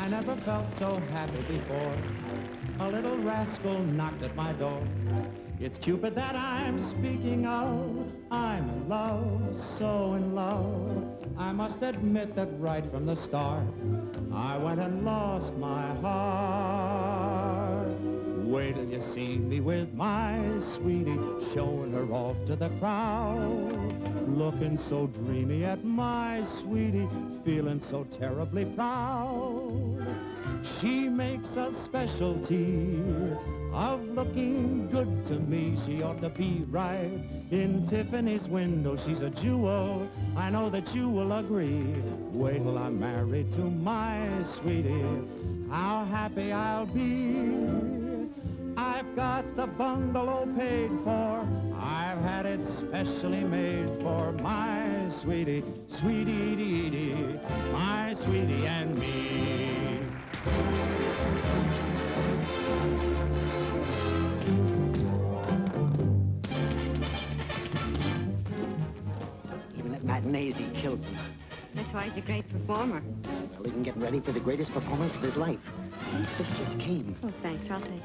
I never felt so happy before. A little rascal knocked at my door. It's Cupid that I'm speaking of. I'm in love, so in love. I must admit that right from the start, I went and lost my heart. Wait till you see me with my sweetie, showing her off to the crowd. Looking so dreamy at my sweetie, feeling so terribly proud. She makes a specialty of looking good to me. She ought to be right in Tiffany's window. She's a jewel, I know that you will agree. Wait till I'm married to my sweetie, how happy I'll be. I've got the bungalow paid for. I've had it specially made for my sweetie, sweetie dee dee, my sweetie and me. Even at matinees, he kills them. That's why he's a great performer. Well, he can get ready for the greatest performance of his life. This just came. Oh, thanks. I'll take it.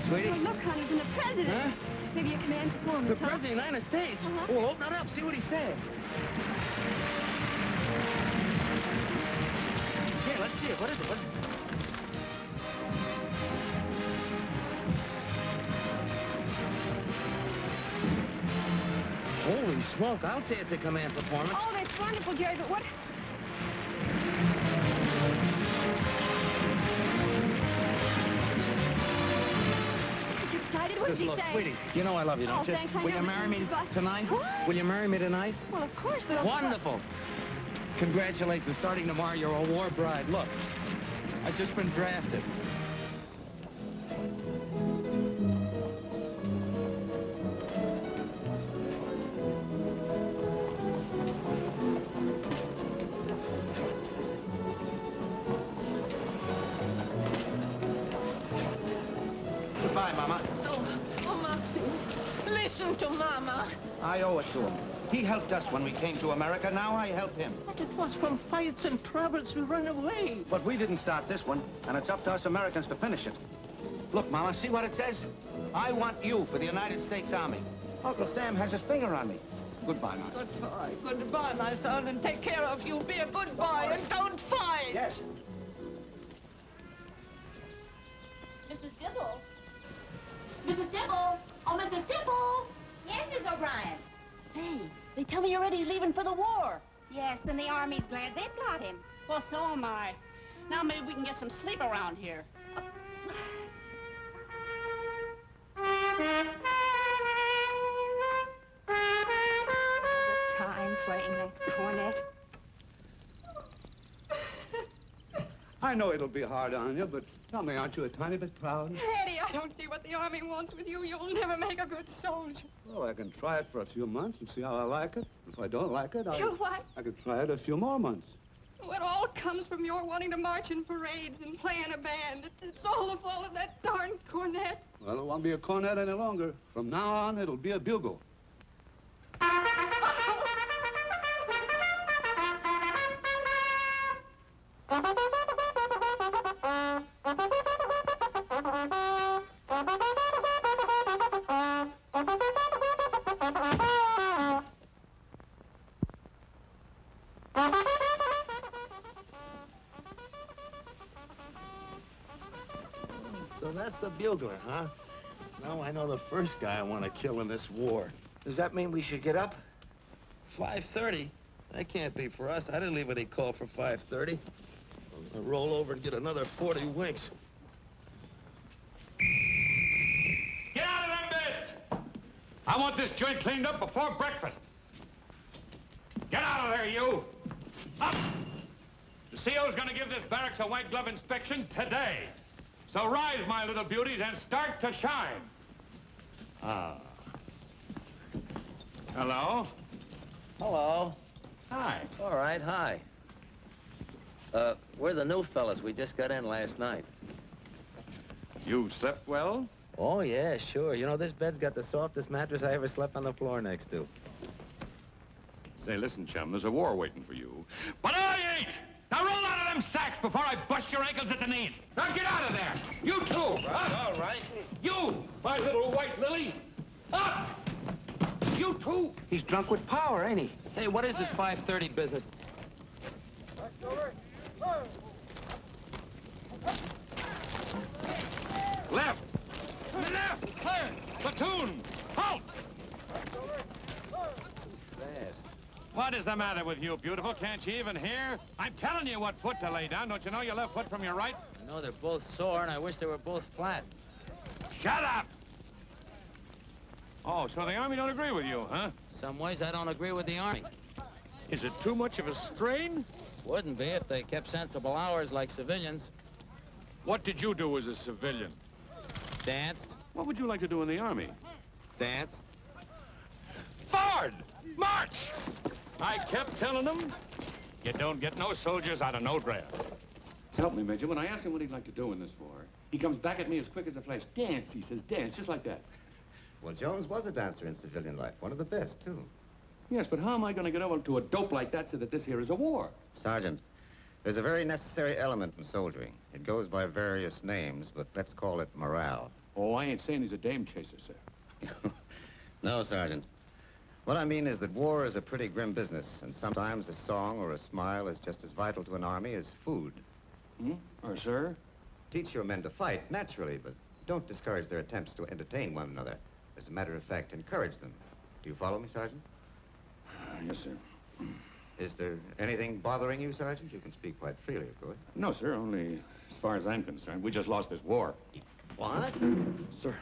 Sweetie? Oh, look, honey, from the president. Huh? Maybe a command performance, The President of the United States? Well, open it up, see what he said. Yeah, let's see it. What is it? What's it? Holy smoke, I'll say it's a command performance. Oh, that's wonderful, Jerry, but what... What did he say? Sweetie, you know I love you, don't you? Thanks, I Will know, you marry me tonight? What? Will you marry me tonight? Well, of course, but... Wonderful. Congratulations. Starting tomorrow, you're a war bride. Look, I've just been drafted. Goodbye, Mama. Oh, Mopsy, listen to Mama. I owe it to him. He helped us when we came to America. Now I help him. But it was from fights and troubles we run away. But we didn't start this one, and it's up to us Americans to finish it. Look, Mama, see what it says? I want you for the United States Army. Uncle Sam has his finger on me. Goodbye, Mama. Goodbye. Goodbye, my son, and take care of you. Be a good boy and don't fight. Yes. Mrs. Dibble? Mrs. Dibble? Oh, Mrs. Dibble? Yes, Miss O'Brien. Say, they tell me already he's leaving for the war. Yes, and the Army's glad they got him. Well, so am I. Now maybe we can get some sleep around here. Time playing that cornet. I know it'll be hard on you, but tell me, aren't you a tiny bit proud? Eddie, I don't see what the Army wants with you. You'll never make a good soldier. Well, I can try it for a few months and see how I like it. If I don't like it, You what? I can try it a few more months. Well, it all comes from your wanting to march in parades and play in a band. It's all the fault of that darn cornet. Well, it won't be a cornet any longer. From now on, it'll be a bugle. So that's the bugler, huh? Now I know the first guy I want to kill in this war. Does that mean we should get up? 5:30? That can't be for us. I didn't leave any call for 5:30. I'll roll over and get another 40 winks. Get out of them beds! I want this joint cleaned up before breakfast. Get out of there, you! Up! The CO's gonna give this barracks a white glove inspection today. So rise, my little beauties, and start to shine. Ah. Hello? Hello. Hi. All right, hi. We're the new fellas. We just got in last night. You slept well? Oh, yeah, sure. You know, this bed's got the softest mattress I ever slept on the floor next to. Say, listen, chum, there's a war waiting for you. But I ain't! Now roll out of them sacks before I bust your ankles at the knees. Now get out of there! You too! All right. You, my little white lily! Up! You too! He's drunk with power, ain't he? Hey, what is this 5:30 business? Left! Left! Clear! Platoon! Halt! Fast. What is the matter with you, beautiful? Can't you even hear? I'm telling you what foot to lay down. Don't you know your left foot from your right? You know, they're both sore, and I wish they were both flat. Shut up! Oh, so the Army don't agree with you, huh? Some ways I don't agree with the Army. Is it too much of a strain? Wouldn't be if they kept sensible hours like civilians. What did you do as a civilian? Danced. What would you like to do in the Army? Danced. Forward! March! I kept telling them, you don't get no soldiers out of no draft. Help me, Major. When I ask him what he'd like to do in this war, he comes back at me as quick as a flash. Dance, he says, dance, just like that. Well, Jones was a dancer in civilian life. One of the best, too. Yes, but how am I going to get over to a dope like that so that this here is a war? Sergeant, there's a very necessary element in soldiering. It goes by various names, but let's call it morale. Oh, I ain't saying he's a dame chaser, sir. No, Sergeant. What I mean is that war is a pretty grim business, and sometimes a song or a smile is just as vital to an army as food. Hmm? Or, sir? Teach your men to fight, naturally, but don't discourage their attempts to entertain one another. As a matter of fact, encourage them. Do you follow me, Sergeant? Yes, sir. Is there anything bothering you, Sergeant? You can speak quite freely, of course. No, sir, only as far as I'm concerned. We just lost this war. What? Sir.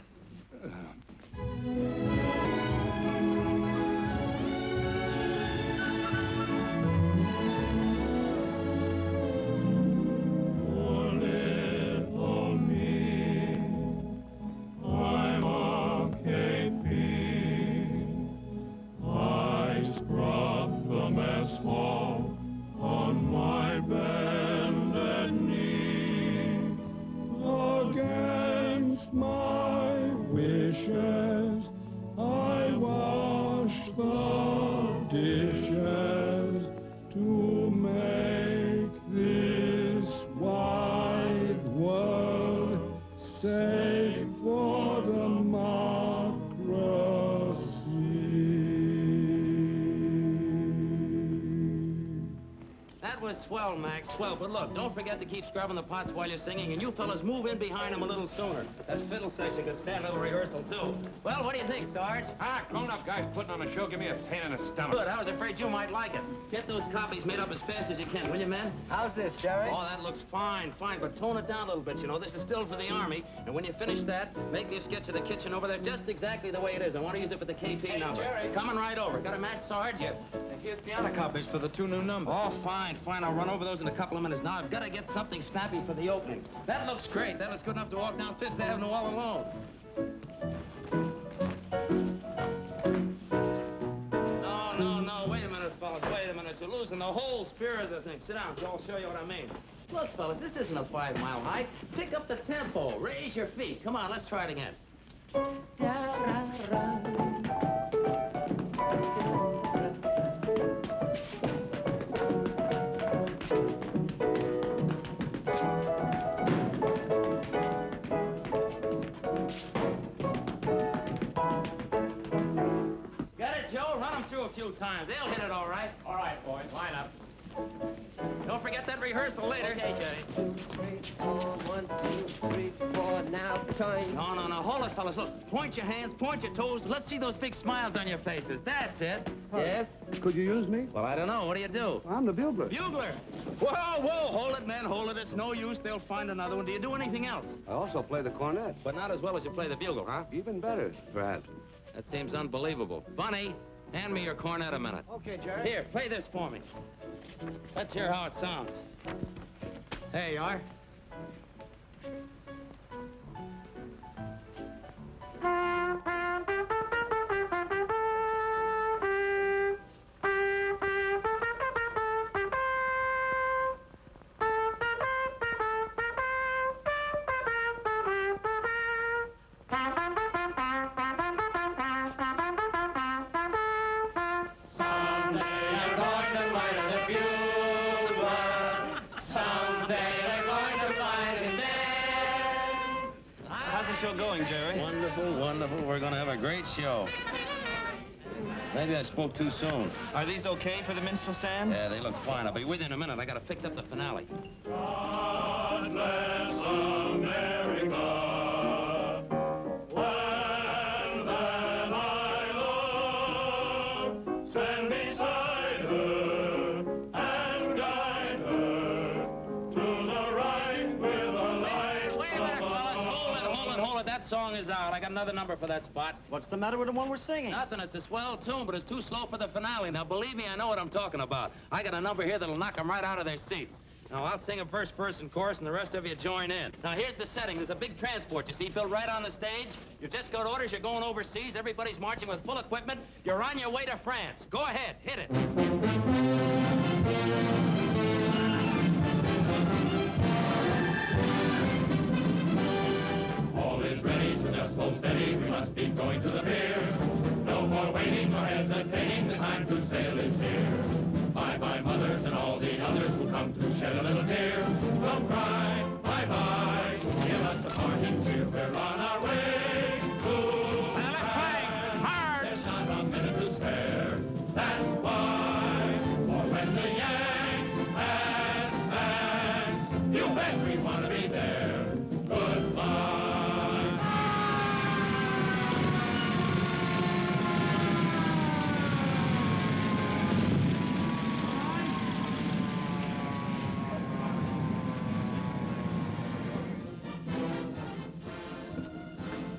Swell, Max, swell. But look, don't forget to keep scrubbing the pots while you're singing, and you fellas move in behind him a little sooner. That fiddle section can stand a little rehearsal, too. Well, what do you think, Sarge? Grown-up guys putting on a show give me a pain in the stomach. Good, I was afraid you might like it. Get those copies made up as fast as you can, will you, men? How's this, Jerry? Oh, that looks fine, fine, but tone it down a little bit, you know. This is still for the Army, and when you finish that, make me a sketch of the kitchen over there just exactly the way it is. I want to use it for the KP number. Jerry. Coming right over. Got a match, Sarge? And here's piano copies for the 2 new numbers. Oh, fine, fine. I'll run over those in a couple of minutes. Now, I've got to get something snappy for the opening. That looks great. That looks good enough to walk down Fifth Avenue all alone. No, wait a minute, fellas. Wait a minute. You're losing the whole spirit of the thing. Sit down, so I'll show you what I mean. Look, fellas, this isn't a 5-mile hike. Pick up the tempo. Raise your feet. Come on, let's try it again. Got it, Joe? Run them through a few times. They'll hit it all right. All right, boys, line up. Don't forget that rehearsal later. Okay, Jerry. 2, 3, 4, 1, 2, 3, 4, now time. No, hold it, fellas. Look, point your hands, point your toes. Let's see those big smiles on your faces. That's it. Yes? Could you use me? Well, I don't know. What do you do? I'm the bugler. Bugler. Whoa, hold it, man, hold it. It's no use. They'll find another one. Do you do anything else? I also play the cornet. But not as well as you play the bugle, huh? Even better, perhaps. That seems unbelievable. Bunny, hand me your cornet a minute. Okay, Jerry. Here, play this for me. Let's hear how it sounds. There you are. Wonderful. We're going to have a great show. Maybe I spoke too soon. Are these okay for the minstrel stand? Yeah, they look fine. I'll be with you in a minute. I got to fix up the finale. God bless America. When that I love, stand beside her and guide her to the right with a light. Wait a minute, fellas. Hold it. That song is out. I got another number for that spot. What's the matter with the one we're singing? Nothing. It's a swell tune, but it's too slow for the finale. Now, believe me, I know what I'm talking about. I got a number here that'll knock them right out of their seats. Now, I'll sing a first person chorus, and the rest of you join in. Now, here's the setting. There's a big transport, you see, built right on the stage. You just got orders. You're going overseas. Everybody's marching with full equipment. You're on your way to France. Go ahead. Hit it. Hold steady, we must be going to the pier. No more waiting or hesitating, the time to sail is here. Bye-bye, mothers and all the others who come to shed a little tear. Don't cry, bye-bye, give us a parting cheer. We're on our way to France. There's not a minute to spare. That's why, for when the Yanks advance, you bet we want to be there. Goodbye.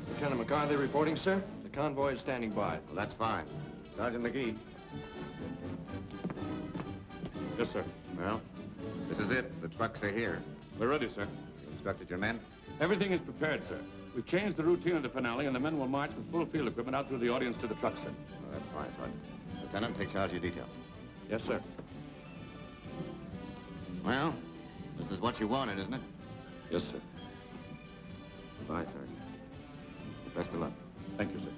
Lieutenant McCarthy reporting, sir. The convoy is standing by. Well, that's fine. Sergeant McGee. Yes, sir. Well, this is it. The trucks are here. We're ready, sir. You instructed your men? Everything is prepared, sir. We've changed the routine of the finale, and the men will march with full field equipment out through the audience to the trucks, sir. Oh, that's fine, Sergeant. Lieutenant, take charge of your detail. Yes, sir. Well, this is what you wanted, isn't it? Yes, sir. Goodbye, Sergeant. Best of luck. Thank you, sir.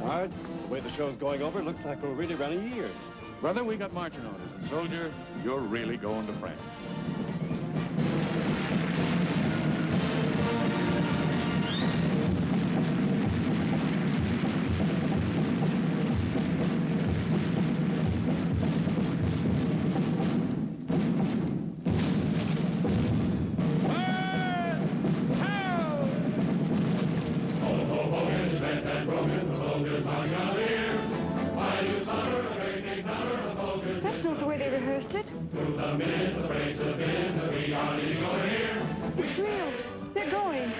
Hard. The way the show's going over, it looks like we're really running years. Brother, we got marching orders. And soldier, you're really going to France. That's not the way they rehearsed it. It's real. They're going.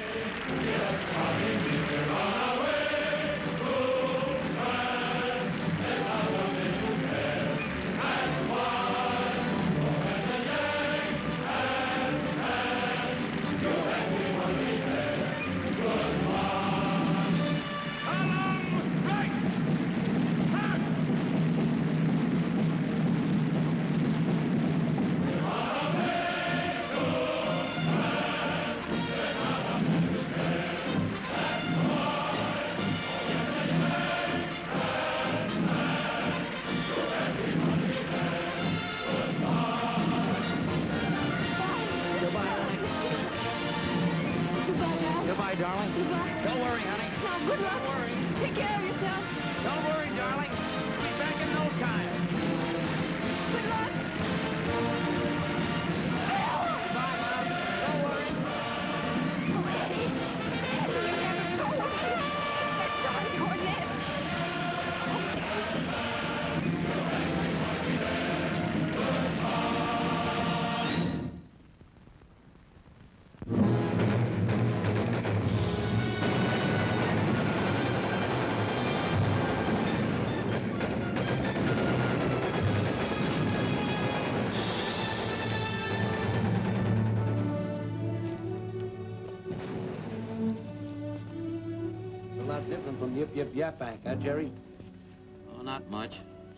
Goodbye, darling. Goodbye. Don't worry, honey. Now, good luck. Don't worry. Take care of yourself. Don't worry, darling. Be back in no time. Good luck. Goodbye, Mom. Don't worry. Oh, Eddie. Eddie, you never told me. That darn cornet. It's a lot different from Yip Yip Yaphank, huh, Jerry? Oh, not much.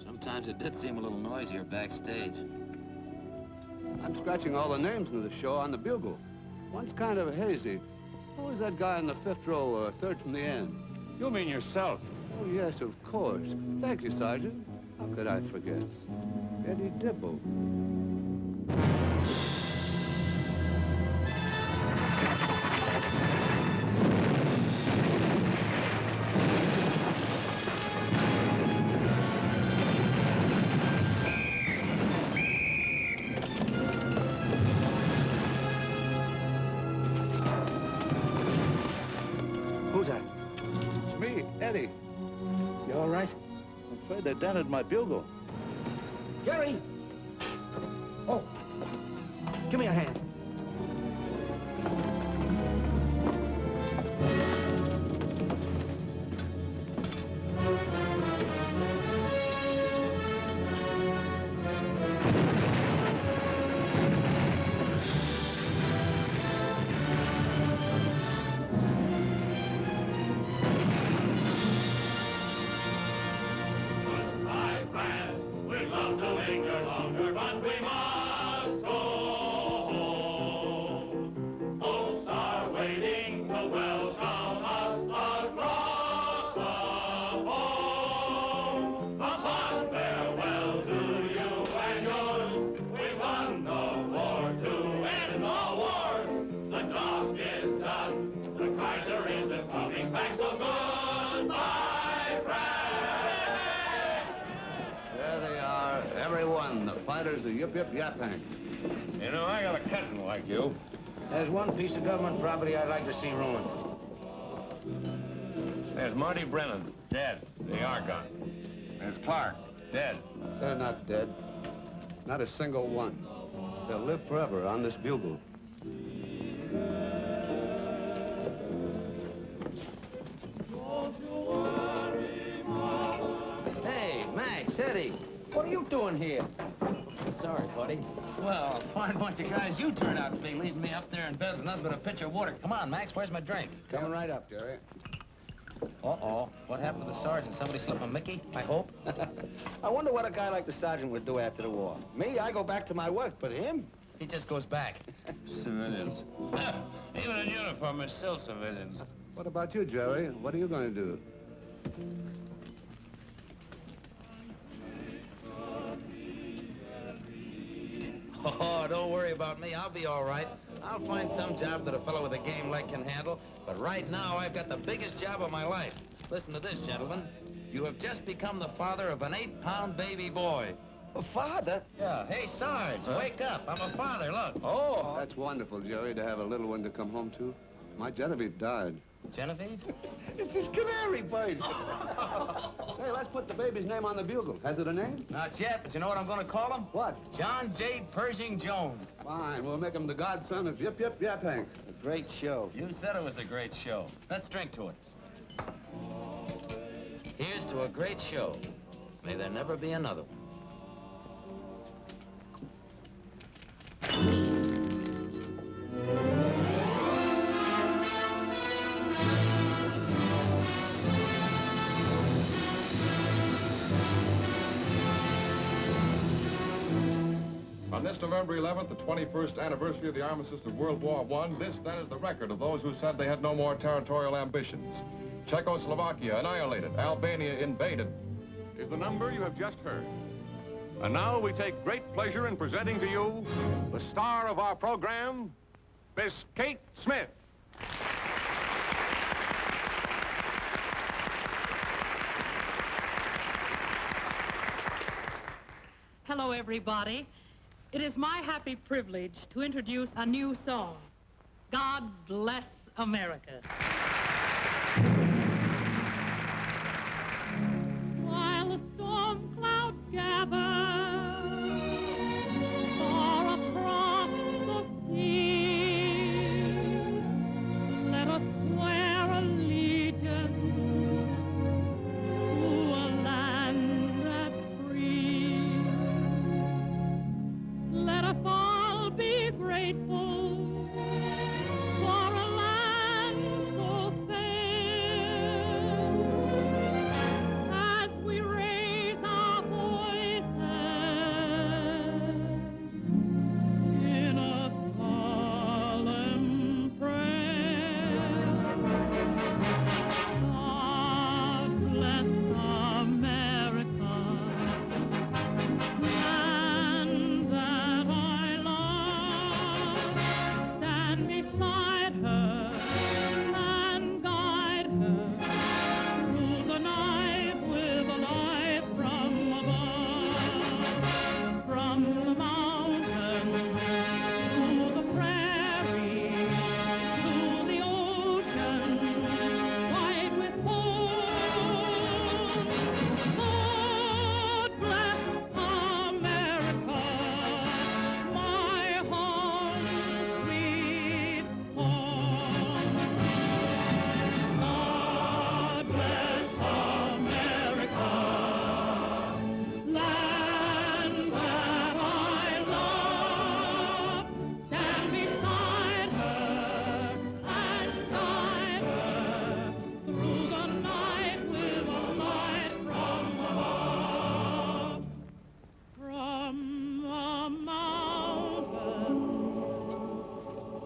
Sometimes it did seem a little noisier backstage. I'm scratching all the names of the show on the bugle. One's kind of hazy. Who was that guy in the fifth row, third from the end? You mean yourself? Oh, yes, of course. Thank you, Sergeant. How could I forget? Eddie Dibble. Who's that? It's me, Eddie. You all right? I'm afraid they dented my bugle. Jerry! Oh, give me a hand. Goodbye, France. We'd love to linger longer, but we must go home. Folks are waiting to welcome us across the pond. A fond farewell to you and yours. We won the war to end the war. The job is done. The Kaiser isn't coming back, so goodbye, France. There they are, everyone, the fighters of Yip Yip Yaphank. You know, I got a cousin like you. There's one piece of government property I'd like to see ruined. There's Marty Brennan, dead. The Argonne. There's Clark, dead. They're not dead. Not a single one. They'll live forever on this bugle. Hey, Max, Eddie, what are you doing here? Sorry, buddy. Well, a fine bunch of guys you turn out to be, leaving me up there in bed with nothing but a pitcher of water. Come on, Max, where's my drink? Coming right up, Jerry. Uh-oh. What happened to the sergeant? Somebody slipped a Mickey, I hope? I wonder what a guy like the sergeant would do after the war. Me, I go back to my work, but him? He just goes back. Civilians. Even in uniform, they're still civilians. What about you, Jerry? What are you going to do? Oh, don't worry about me. I'll be all right. I'll find some job that a fellow with a game leg can handle. But right now, I've got the biggest job of my life. Listen to this, gentlemen. You have just become the father of an 8-pound baby boy. A father? Yeah. Hey, Sarge, wake up. I'm a father, look. Oh, that's wonderful, Jerry, to have a little one to come home to. My Genevieve died. Genevieve? It's his canary bird. Say, let's put the baby's name on the bugle. Has it a name? Not yet, but you know what I'm going to call him? What? John J. Pershing Jones. Fine, we'll make him the godson of Yip Yip Yaphank. A great show. You said it was a great show. Let's drink to it. Here's to a great show. May there never be another one. On this November 11th, the 21st anniversary of the armistice of World War I, this then is the record of those who said they had no more territorial ambitions. Czechoslovakia annihilated, Albania invaded, is the number you have just heard. And now we take great pleasure in presenting to you the star of our program, Miss Kate Smith. Hello, everybody. It is my happy privilege to introduce a new song, God Bless America. While the storm clouds gather far across the sea, let us swear allegiance to a land that's free. Let us all be grateful for a land so fair, as we raise our voices in a solemn prayer. God bless America, land that I love. Stand beside her and guide her through the night with a light from above. From the mountains to the prairie to the ocean, white with foam. God bless America, my home, sweet home. God bless America, land that I love. Stand beside her and guide her through the night with a light from above. From the mountains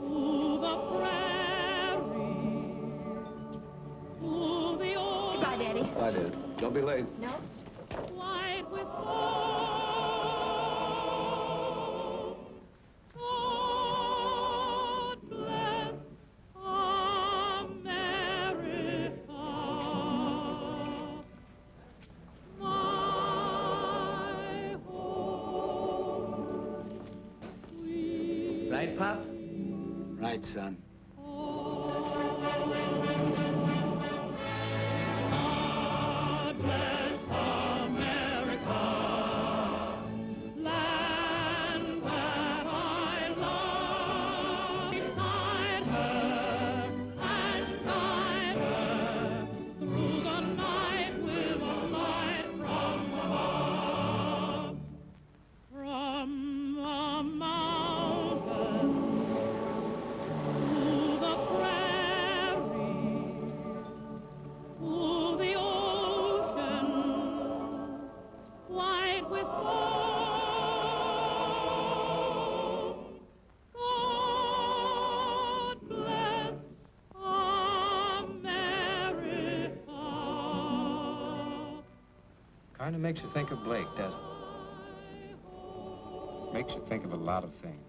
to the prairie to the ocean. Goodbye, Daddy. I did. Don't be late. No? White with foam. God bless America, my home, sweet Right, Pop? Right, son. God bless America, land that I love. Beside her and guide her through the night with a light from above. From the mountains to the prairie to the ocean, white with foam. God bless America. Kind of makes you think of Blake, doesn't it? Makes you think of a lot of things.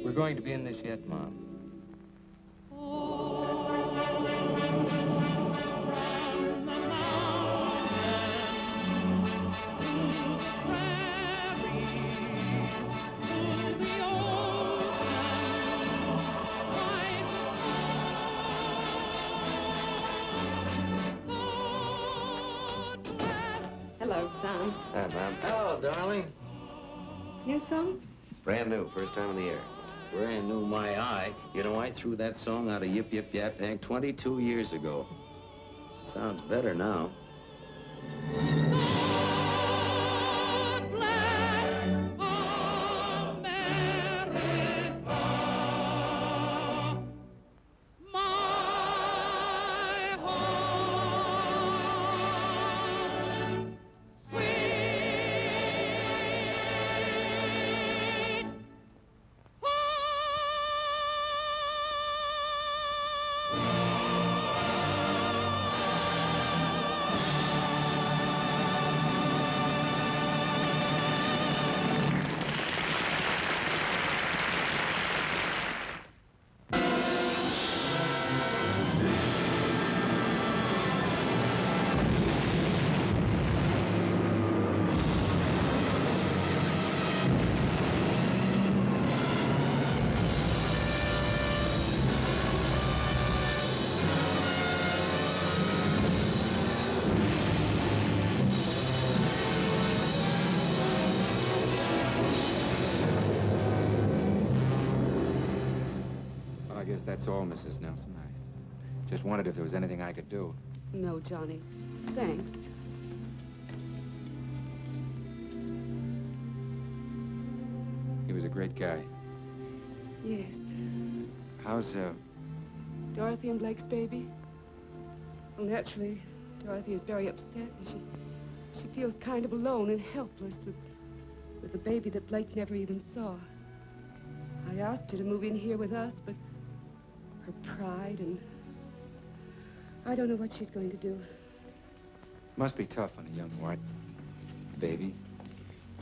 We're going to be in this yet, Mom. Hello, son. Hi, Mom. Hello, darling. New song? Brand new, first time in the air. Brand new, my eye. You know, I threw that song out of Yip Yip Yap Yank 22 years ago. Sounds better now. My home, sweet. guess that's all, Mrs. Nelson. I just wondered if there was anything I could do. No, Johnny. Thanks. He was a great guy. Yes. How's, Dorothy and Blake's baby? Well, naturally, Dorothy is very upset, and she feels kind of alone and helpless with a baby that Blake never even saw. I asked her to move in here with us, but her pride and... I don't know what she's going to do. Must be tough on a young white baby.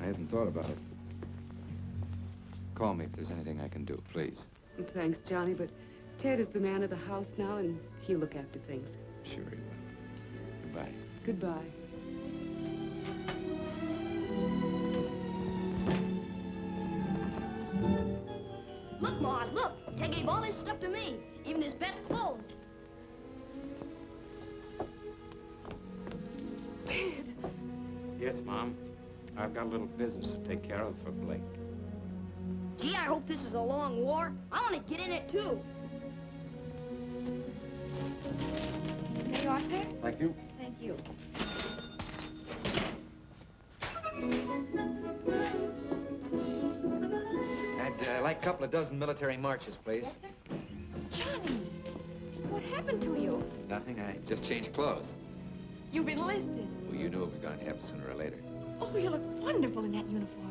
I hadn't thought about it. Call me if there's anything I can do, please. Thanks, Johnny, but Ted is the man of the house now, and he'll look after things. Sure he will. Goodbye. Goodbye. Look, Ma, look. Ted gave all his stuff to me, even his best clothes. Ted! Yes, Mom. I've got a little business to take care of for Blake. Gee, I hope this is a long war. I want to get in it, too. There you are, sir. Thank you. Thank you. I'd like a couple of dozen military marches, please. Yes, sir. Johnny, what happened to you? Nothing. I just changed clothes. You've enlisted. Well, you knew it was going to happen sooner or later. Oh, you look wonderful in that uniform.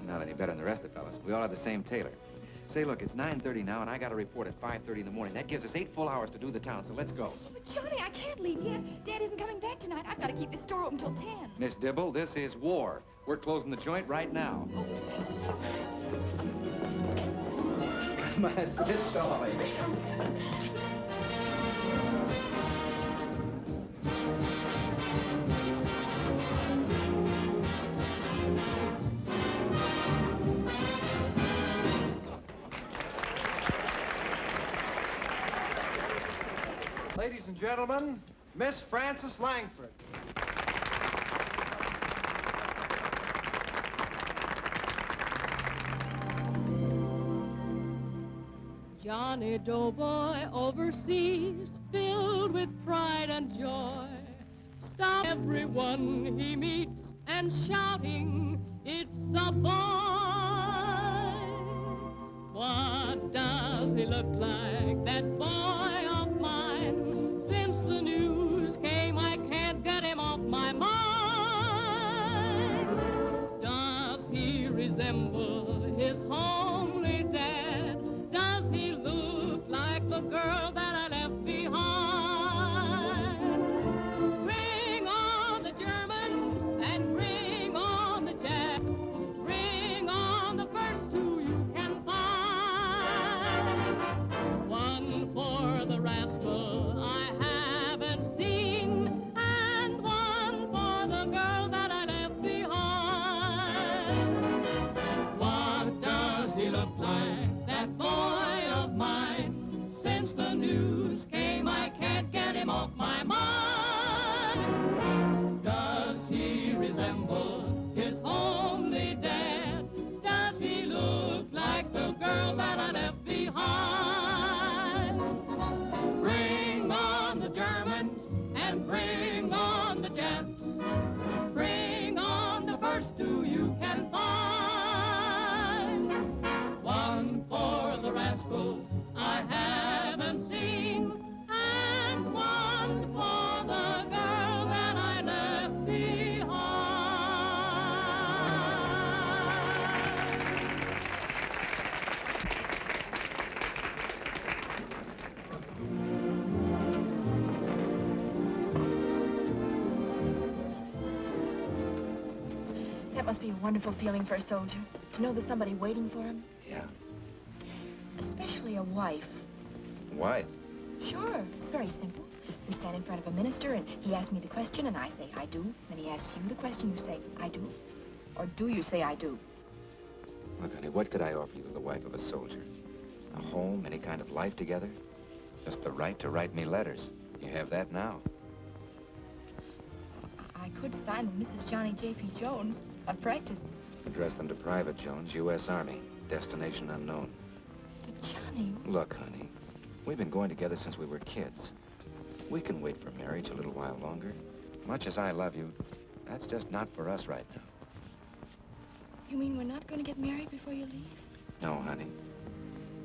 Not any better than the rest of the fellas. We all have the same tailor. Say, look, it's 9:30 now, and I got a report at 5:30 in the morning. That gives us 8 full hours to do the town, so let's go. But, Johnny, I can't leave yet. Dad isn't coming back tonight. I've got to keep this store open till 10. Miss Dibble, this is war. We're closing the joint right now. Come on, sit, darling. Ladies and gentlemen, Miss Frances Langford. Johnny Doughboy overseas, filled with pride and joy, stop everyone he meets and shouting, "It's a boy!" What does he look like, that boy of mine? Since the news came, I can't get him off my mind. Does he resemble his homely dad? Does he look like the girl that I left behind? Bring on the Germans and bring on the Japs. Bring on the first two you can find. One for the rascal I haven't seen, and one for the girl that I left behind. What does he look like, that boy of mine? Since the news came, I can't get him off my mind. Does he resemble his homely dad? Does he look like the girl that I left behind? Bring on the Germans and bring on the Japs. Bring on the first two you can find. One for the rascal I haven't seen, and one for the girl that I left behind. That must be a wonderful feeling for a soldier, to know there's somebody waiting for him, Yeah. especially a wife. Wife? Sure, it's very simple. You stand in front of a minister, and he asks me the question, and I say, I do. Then he asks you the question, you say, I do. Or do you say, I do? Look, honey, what could I offer you as the wife of a soldier? A home, any kind of life together? Just the right to write me letters. You have that now. I could sign them Mrs. Johnny J.P. Jones. I've practiced. Address them to Private Jones, U.S. Army. Destination unknown. But, Johnny... Look, honey, We've been going together since we were kids. We can wait for marriage a little while longer. Much as I love you, that's just not for us right now. You mean we're not going to get married before you leave? No, honey.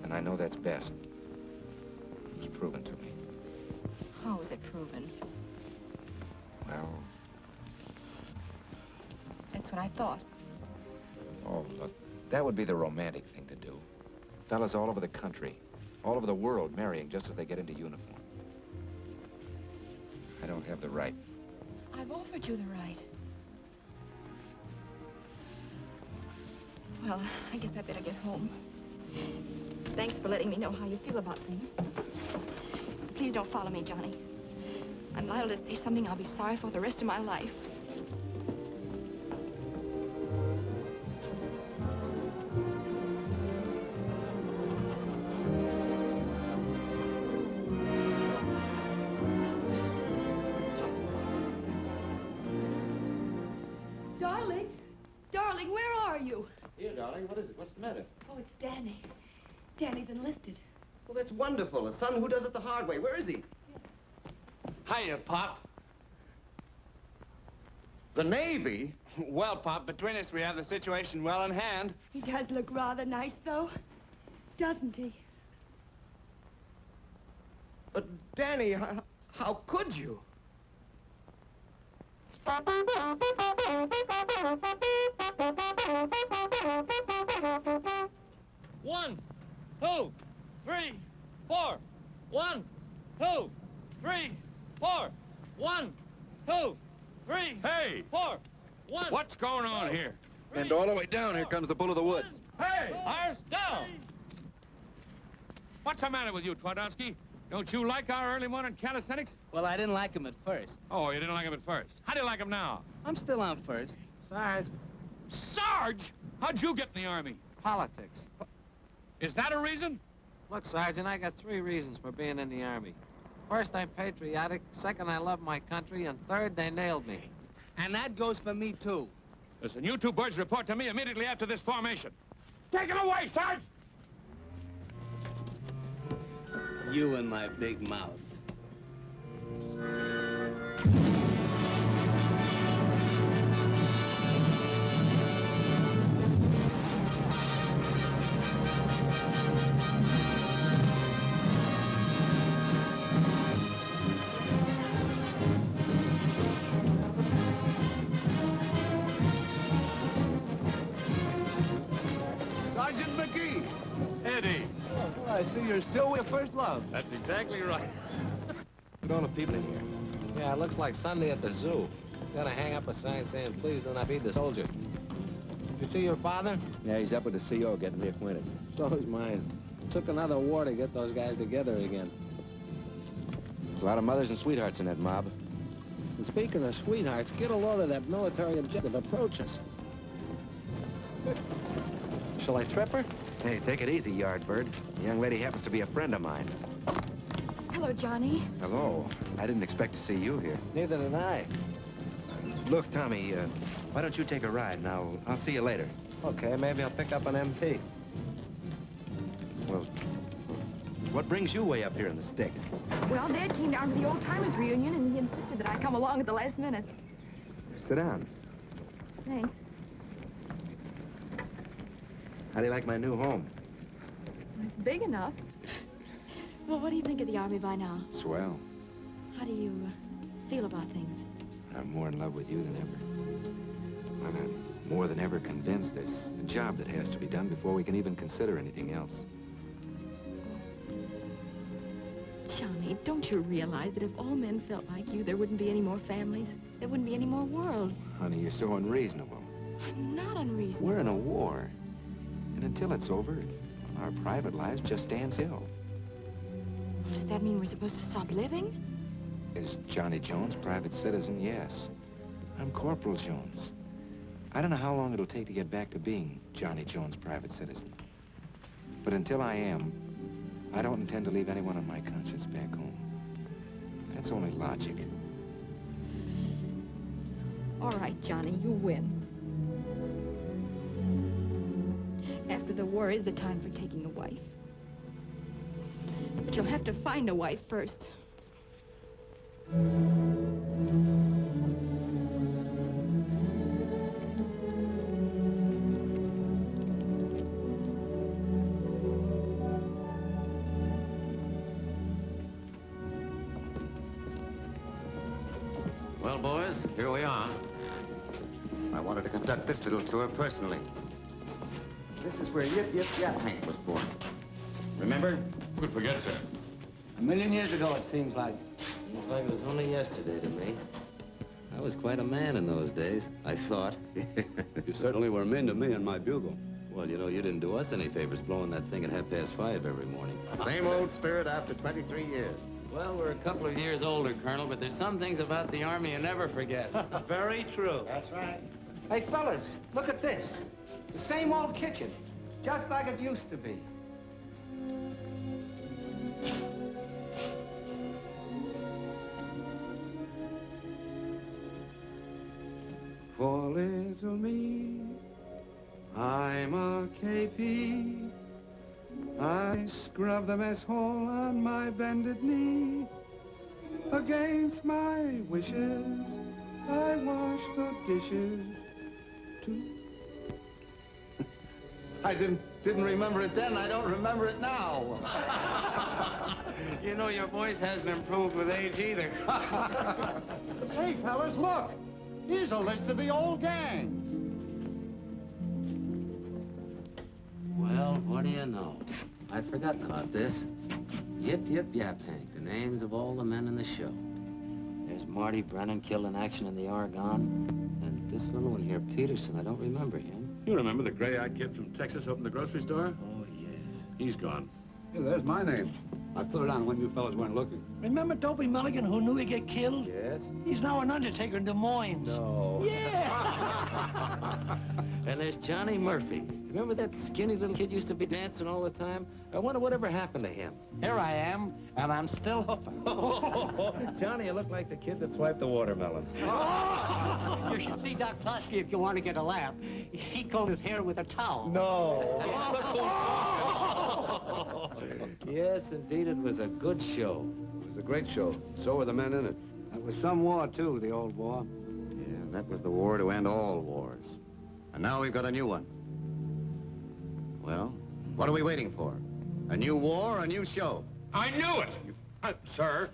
And I know that's best. It was proven to me. How was it proven? Well, That's what I thought. oh, look, that would be the romantic thing to do. Fellas all over the country, all over the world, marrying just as they get into uniform. I don't have the right. I've offered you the right. Well, I guess I better get home. Thanks for letting me know how you feel about things. Please don't follow me, Johnny. I'm liable to say something I'll be sorry for the rest of my life. Darling! Darling, where are you? Here, darling, what is it? What's the matter? Oh, it's Danny. Danny's enlisted. Well, that's wonderful. A son who does it the hard way. Where is he? Hiya, Pop. The Navy? Well, Pop, between us, we have the situation well in hand. He does look rather nice, though, doesn't he? But, Danny, how could you? One, two, three, four. 1, 2, 3, 4. 1, 2, 3. Hey! 4. 1. What's going on here? And all the way down, here comes the bull of the woods. Hey! Ours down. What's the matter with you, Twardowski? Don't you like our early morning calisthenics? Well, I didn't like him at first. Oh, you didn't like him at first. How do you like him now? I'm still on first. Sarge. Sarge? How'd you get in the Army? Politics. Is that a reason? Look, Sergeant, I got 3 reasons for being in the Army. First, I'm patriotic. Second, I love my country. And third, they nailed me. And that goes for me, too. Listen, you two birds report to me immediately after this formation. Take it away, Sarge! You and my big mouth. Sergeant McGee. Eddie. Oh, I see you're still with your first love. That's exactly right. Look at all the people in here. Yeah, it looks like Sunday at the zoo. Gotta hang up a sign saying, please do not feed the soldier. You see your father? Yeah, he's up with the CO getting reacquainted. So is mine. Took another war to get those guys together again. A lot of mothers and sweethearts in that mob. And speaking of sweethearts, get a load of that military objective. Approach us. Shall I trip her? Hey, take it easy, Yardbird. The young lady happens to be a friend of mine. Hello, Johnny. Hello. I didn't expect to see you here. Neither did I. Look, Tommy, why don't you take a ride, and I'll see you later. Okay, maybe I'll pick up an MT. Well, what brings you way up here in the sticks? Well, Dad came down to the old-timers reunion, and he insisted that I come along at the last minute. Sit down. Thanks. How do you like my new home? It's big enough. Well, what do you think of the Army by now? Swell. How do you feel about things? I'm more in love with you than ever. I'm more than ever convinced there's a job that has to be done before we can even consider anything else. Johnny, don't you realize that if all men felt like you, there wouldn't be any more families? There wouldn't be any more world. Honey, you're so unreasonable. I'm not unreasonable. We're in a war. And until it's over, our private lives just stand still. Does that mean we're supposed to stop living? Is Johnny Jones private citizen? Yes. I'm Corporal Jones. I don't know how long it'll take to get back to being Johnny Jones private citizen. But until I am, I don't intend to leave anyone on my conscience back home. That's only logic. All right, Johnny, you win. After the war is the time for taking a wife. But you'll have to find a wife first. Well, boys, here we are. I wanted to conduct this little tour personally. This is where Yip Yip Yap Hank was born. Remember? Could forget, sir. A million years ago, it seems like. Seems like it was only yesterday to me. I was quite a man in those days, I thought. You certainly were mean to me and my bugle. Well, you know, you didn't do us any favors blowing that thing at 5:30 every morning. Same old spirit after 23 years. Well, we're a couple of years older, Colonel, but there's some things about the Army you never forget. Very true. That's right. Hey, fellas, look at this. The same old kitchen, just like it used to be. For little me, I'm a KP. I scrub the mess hall on my bended knee. Against my wishes, I wash the dishes too. I didn't remember it then. I don't remember it now. You know, your voice hasn't improved with age either. Say, fellas, look. Here's a list of the old gang. Well, what do you know? I'd forgotten about this. Yip Yip Yap Hank, the names of all the men in the show. There's Marty Brennan killed in action in the Argonne. And this little one here, Peterson, I don't remember him. You remember the gray-eyed kid from Texas opened the grocery store? Oh, yes. He's gone. Hey, there's my name. I put it on when you fellas weren't looking. Remember Dopey Mulligan who knew he'd get killed? Yes? He's now an undertaker in Des Moines. No. Yeah! And there's Johnny Murphy. Remember that skinny little kid used to be dancing all the time? I wonder whatever happened to him. Here I am, and I'm still hoofing. Johnny, you look like the kid that swiped the watermelon. You should see Doc Klosky if you want to get a laugh. He combed his hair with a towel. No. Yes, indeed, it was a good show. It was a great show. So were the men in it. That was some war, too, the old war. Yeah, that was the war to end all wars. And now we've got a new one. Well, what are we waiting for? A new war or a new show? I knew it! Sir.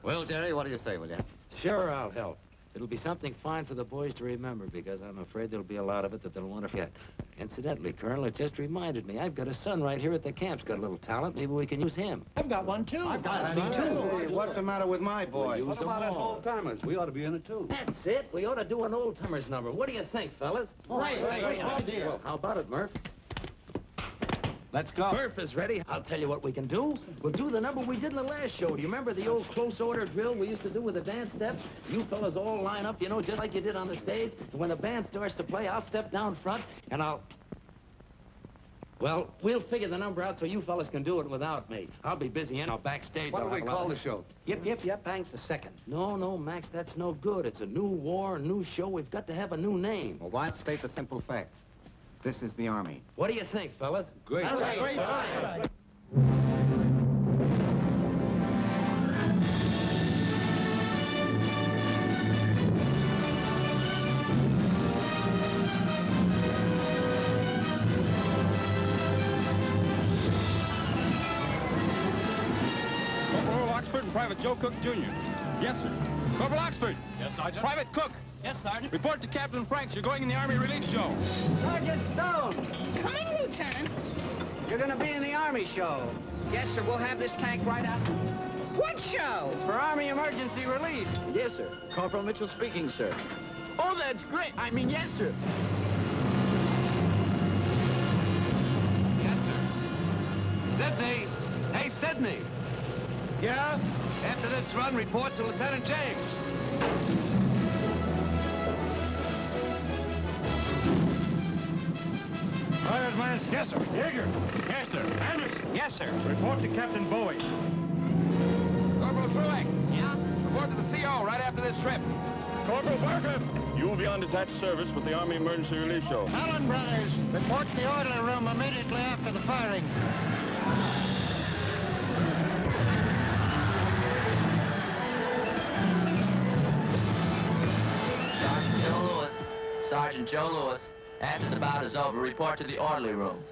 Well, Jerry, what do you say, will you? Sure, I'll help. It'll be something fine for the boys to remember, because I'm afraid there'll be a lot of it that they'll want to forget. Incidentally, Colonel, it just reminded me. I've got a son right here at the camp's got a little talent. Maybe we can use him. I've got one, too. I've got one, too. Hey, what's the matter with my boy? What about us old-timers? We ought to be in it, too. That's it. We ought to do an old-timers number. What do you think, fellas? Right. Well, how about it, Murph? Let's go. Murph is ready. I'll tell you what we can do. We'll do the number we did in the last show. Do you remember the old close order drill we used to do with the dance steps? You fellas all line up, you know, just like you did on the stage. And when the band starts to play, I'll step down front, and well, we'll figure the number out so you fellas can do it without me. I'll be busy in backstage. What do we call the show? Yip Yip Yap Hank's the second. No, Max, that's no good. It's a new war, a new show. We've got to have a new name. Well, why state the simple fact? This is the Army. What do you think, fellas? Great. That's a great time. Corporal Oxford and Private Joe Cook, Jr. Yes, sir. Corporal Oxford. Yes, Sergeant. Private Cook. Yes, Sergeant. Report to Captain Franks. You're going in the Army Relief Show. Sergeant Stone. Coming, Lieutenant. You're going to be in the Army show. Yes, sir. We'll have this tank right out. What show? It's for Army Emergency Relief. Yes, sir. Corporal Mitchell speaking, sir. Oh, that's great. I mean, yes, sir. Yes, sir. Sydney. Hey, Sydney. Yeah? After this run, report to Lieutenant James. Fire advance. Yes, sir. Yeager. Yes, sir. Anderson. Yes, sir. Report to Captain Bowie. Corporal Truex. Yeah? Report to the CO right after this trip. Corporal Barker. You will be on detached service with the Army Emergency Relief Show. Allen Brothers, report to the orderly room immediately after the firing. Sergeant Joe Lewis. After the bout is over, report to the orderly room.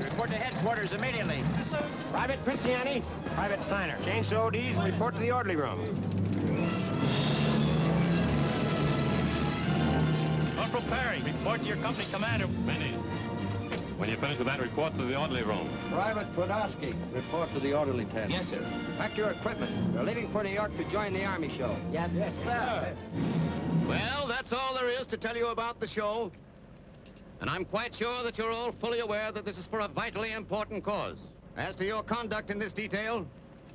Report to headquarters immediately. Private Princiani, Private Steiner. Change to ODs and report to the orderly room. Corporal Perry, report to your company commander. Manny. When you finish with that, report to the orderly room. Private Podolsky, report to the orderly tent. Yes, sir. Pack your equipment. You're leaving for New York to join the Army show. Yes, sir. Well, that's all there is to tell you about the show. And I'm quite sure that you're all fully aware that this is for a vitally important cause. As to your conduct in this detail,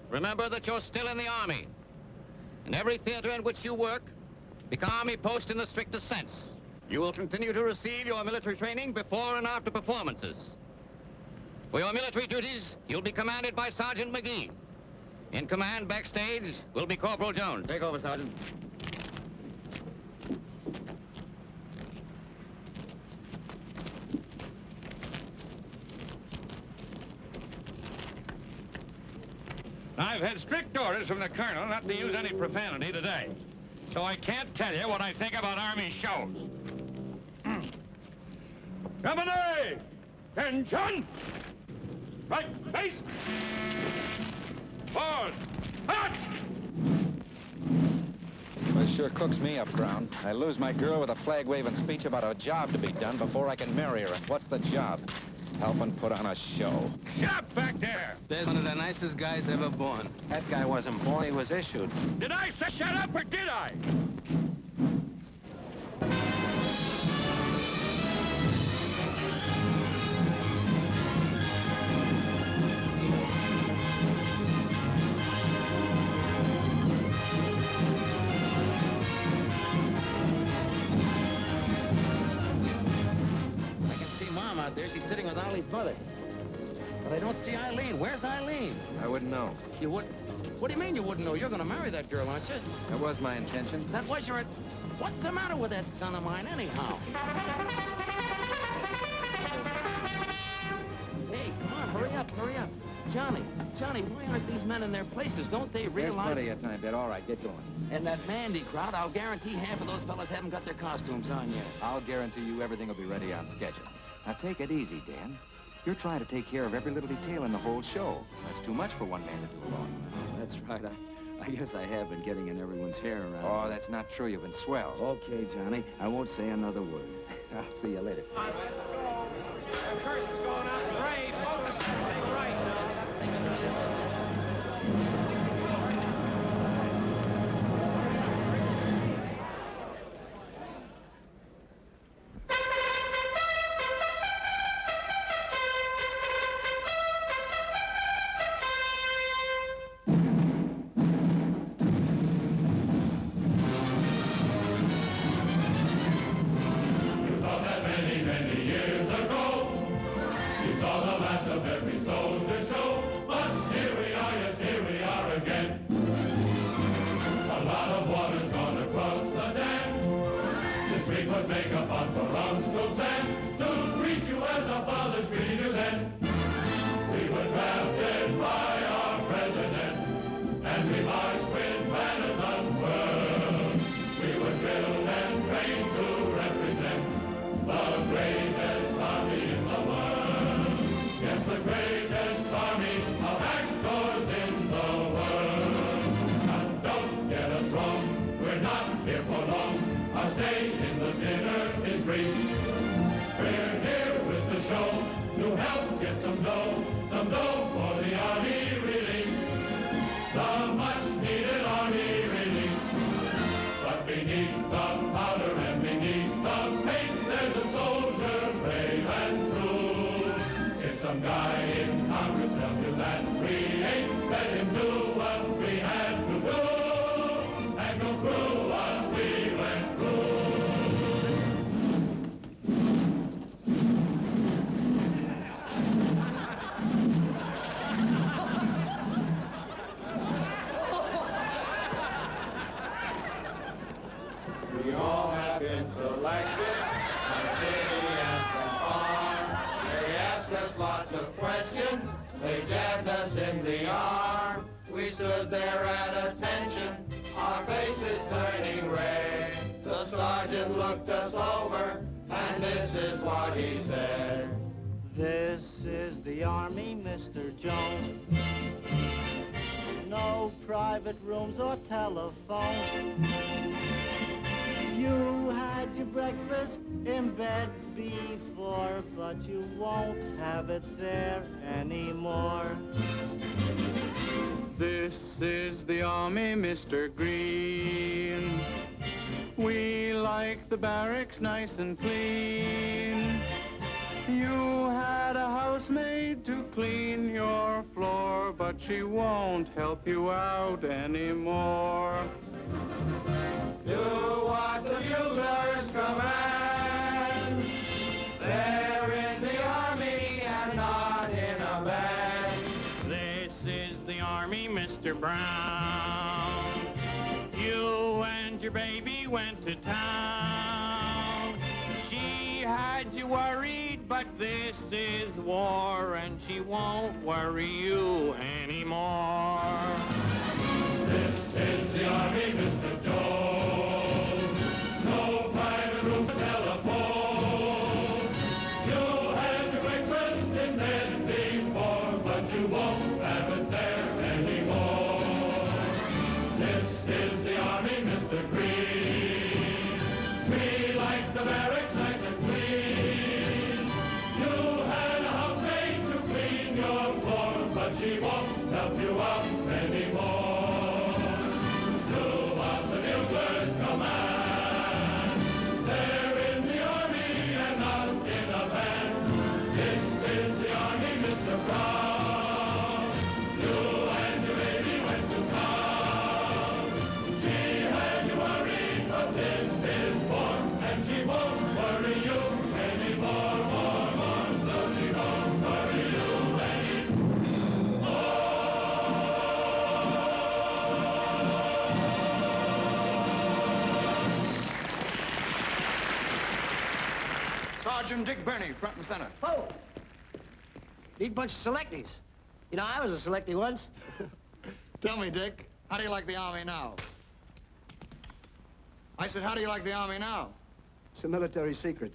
remember that you're still in the Army. In every theater in which you work, become Army post in the strictest sense. You will continue to receive your military training before and after performances. For your military duties, you'll be commanded by Sergeant McGee. In command backstage will be Corporal Jones. Take over, Sergeant. I've had strict orders from the colonel not to use any profanity today. So I can't tell you what I think about Army shows. Company! Attention! Right, face! Forward! March! This sure cooks me up, Brown. I lose my girl with a flag-waving speech about a job to be done before I can marry her. What's the job? Helping put on a show. Shut back there! There's one of the nicest guys ever born. That guy wasn't born, he was issued. Did I say shut up or did I? Sitting with Ollie's mother. But I don't see Eileen. Where's Eileen? I wouldn't know. You wouldn't? What do you mean you wouldn't know? You're going to marry that girl, aren't you? That was my intention. That was your... What's the matter with that son of mine, anyhow? Hey, come on, hurry up, hurry up. Johnny, why aren't these men in their places? Don't they realize... There's plenty of time, Dad. All right, get going. And that Mandy crowd, I'll guarantee half of those fellas haven't got their costumes on yet. I'll guarantee you everything will be ready on schedule. Now, take it easy, Dan. You're trying to take care of every little detail in the whole show. That's too much for one man to do alone. Oh, that's right. I guess I have been getting in everyone's hair around. Oh, that's not true. You've been swell. Okay, Johnny. I won't say another word. I'll see you later. Let's go. The curtain's going up. Ray, focus that thing right now. We all have been selected from city and from farm. They asked us lots of questions. They jabbed us in the arm. stood there at attention, our faces turning red. The sergeant looked us over, and this is what he said. This is the Army, Mr. Jones. No private rooms or telephone. You had your breakfast in bed before, but you won't have it there anymore. This is the Army, Mr. Green. We like the barracks nice and clean. You had a housemaid to clean your floor, but she won't help you out anymore. Do what the buglers command. They're in the Army and not in a band. This is the Army, Mr. Brown. You and your baby went to town. She had you worried, but this is war, and she won't worry you anymore. This is the Army, Mr. Jones. No private room for telephone. You had your breakfast in bed before, but you won't have it there anymore. This is the Army, Mr. Green. We like the barracks nice and clean. You had a housemaid to clean your floor, but she won't help you out anymore. Sergeant Dick Birney, front and center. Oh! Neat bunch of selectees. You know, I was a selectee once. Tell me, Dick, how do you like the Army now? I said, how do you like the Army now? It's a military secret.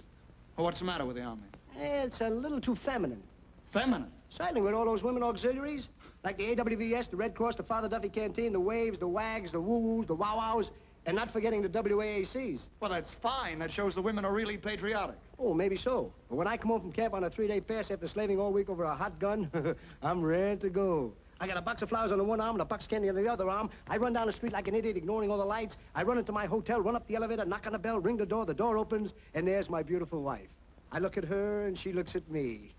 Well, what's the matter with the Army? It's a little too feminine. Feminine? Certainly, with all those women auxiliaries, like the AWVS, the Red Cross, the Father Duffy Canteen, the Waves, the WAGs, the Woo-Woos, the Wow-Wows, and not forgetting the WAACs. Well, that's fine. That shows the women are really patriotic. Oh, maybe so. But when I come home from camp on a 3-day pass after slaving all week over a hot gun, I'm ready to go. I got a box of flowers on the one arm and a box of candy on the other arm. I run down the street like an idiot, ignoring all the lights. I run into my hotel, run up the elevator, knock on the bell, ring the door opens, and there's my beautiful wife. I look at her, and she looks at me.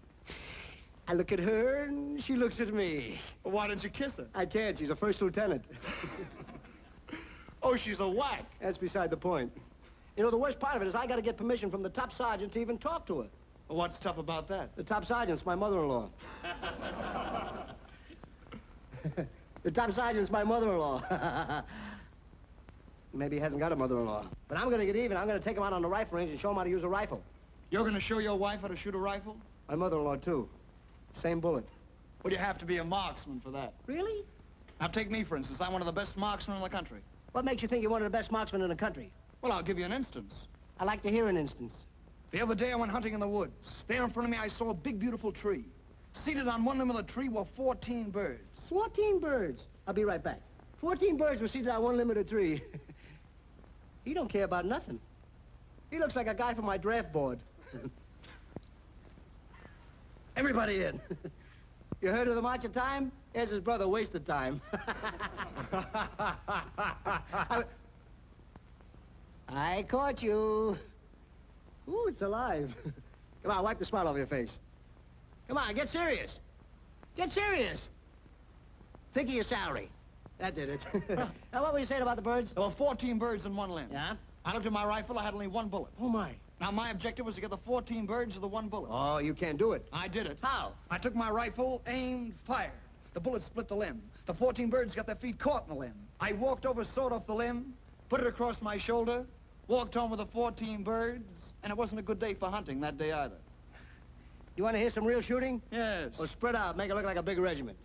I look at her, and she looks at me. Well, why didn't you kiss her? I can't. She's a first lieutenant. Oh, she's a whack. That's beside the point. You know, the worst part of it is I got to get permission from the top sergeant to even talk to her. Well, what's tough about that? The top sergeant's my mother-in-law. The top sergeant's my mother-in-law. Maybe he hasn't got a mother-in-law. But I'm going to get even. I'm going to take him out on the rifle range and show him how to use a rifle. You're going to show your wife how to shoot a rifle? My mother-in-law, too. Same bullet. Well, you have to be a marksman for that. Really? Now, take me, for instance. I'm one of the best marksmen in the country. What makes you think you're one of the best marksmen in the country? Well, I'll give you an instance. I like to hear an instance. The other day, I went hunting in the woods. There in front of me, I saw a big, beautiful tree. Seated on one limb of the tree were 14 birds. 14 birds? I'll be right back. 14 birds were seated on one limb of the tree. He don't care about nothing. He looks like a guy from my draft board. Everybody in. You heard of the March of Time? There's his brother, Wasted Time. I caught you. Ooh, it's alive. Come on, wipe the smile off your face. Come on, get serious. Get serious. Think of your salary. That did it. Now, what were you saying about the birds? There were 14 birds in one limb. Yeah? I looked at my rifle. I had only one bullet. Oh, my. Now, my objective was to get the 14 birds with the one bullet. Oh, you can't do it. I did it. How? I took my rifle, aimed, fired. The bullet split the limb. The 14 birds got their feet caught in the limb. I walked over, sawed off the limb, put it across my shoulder, walked home with the 14 birds, and it wasn't a good day for hunting that day either. You want to hear some real shooting? Yes. Well, spread out. Make it look like a big regiment.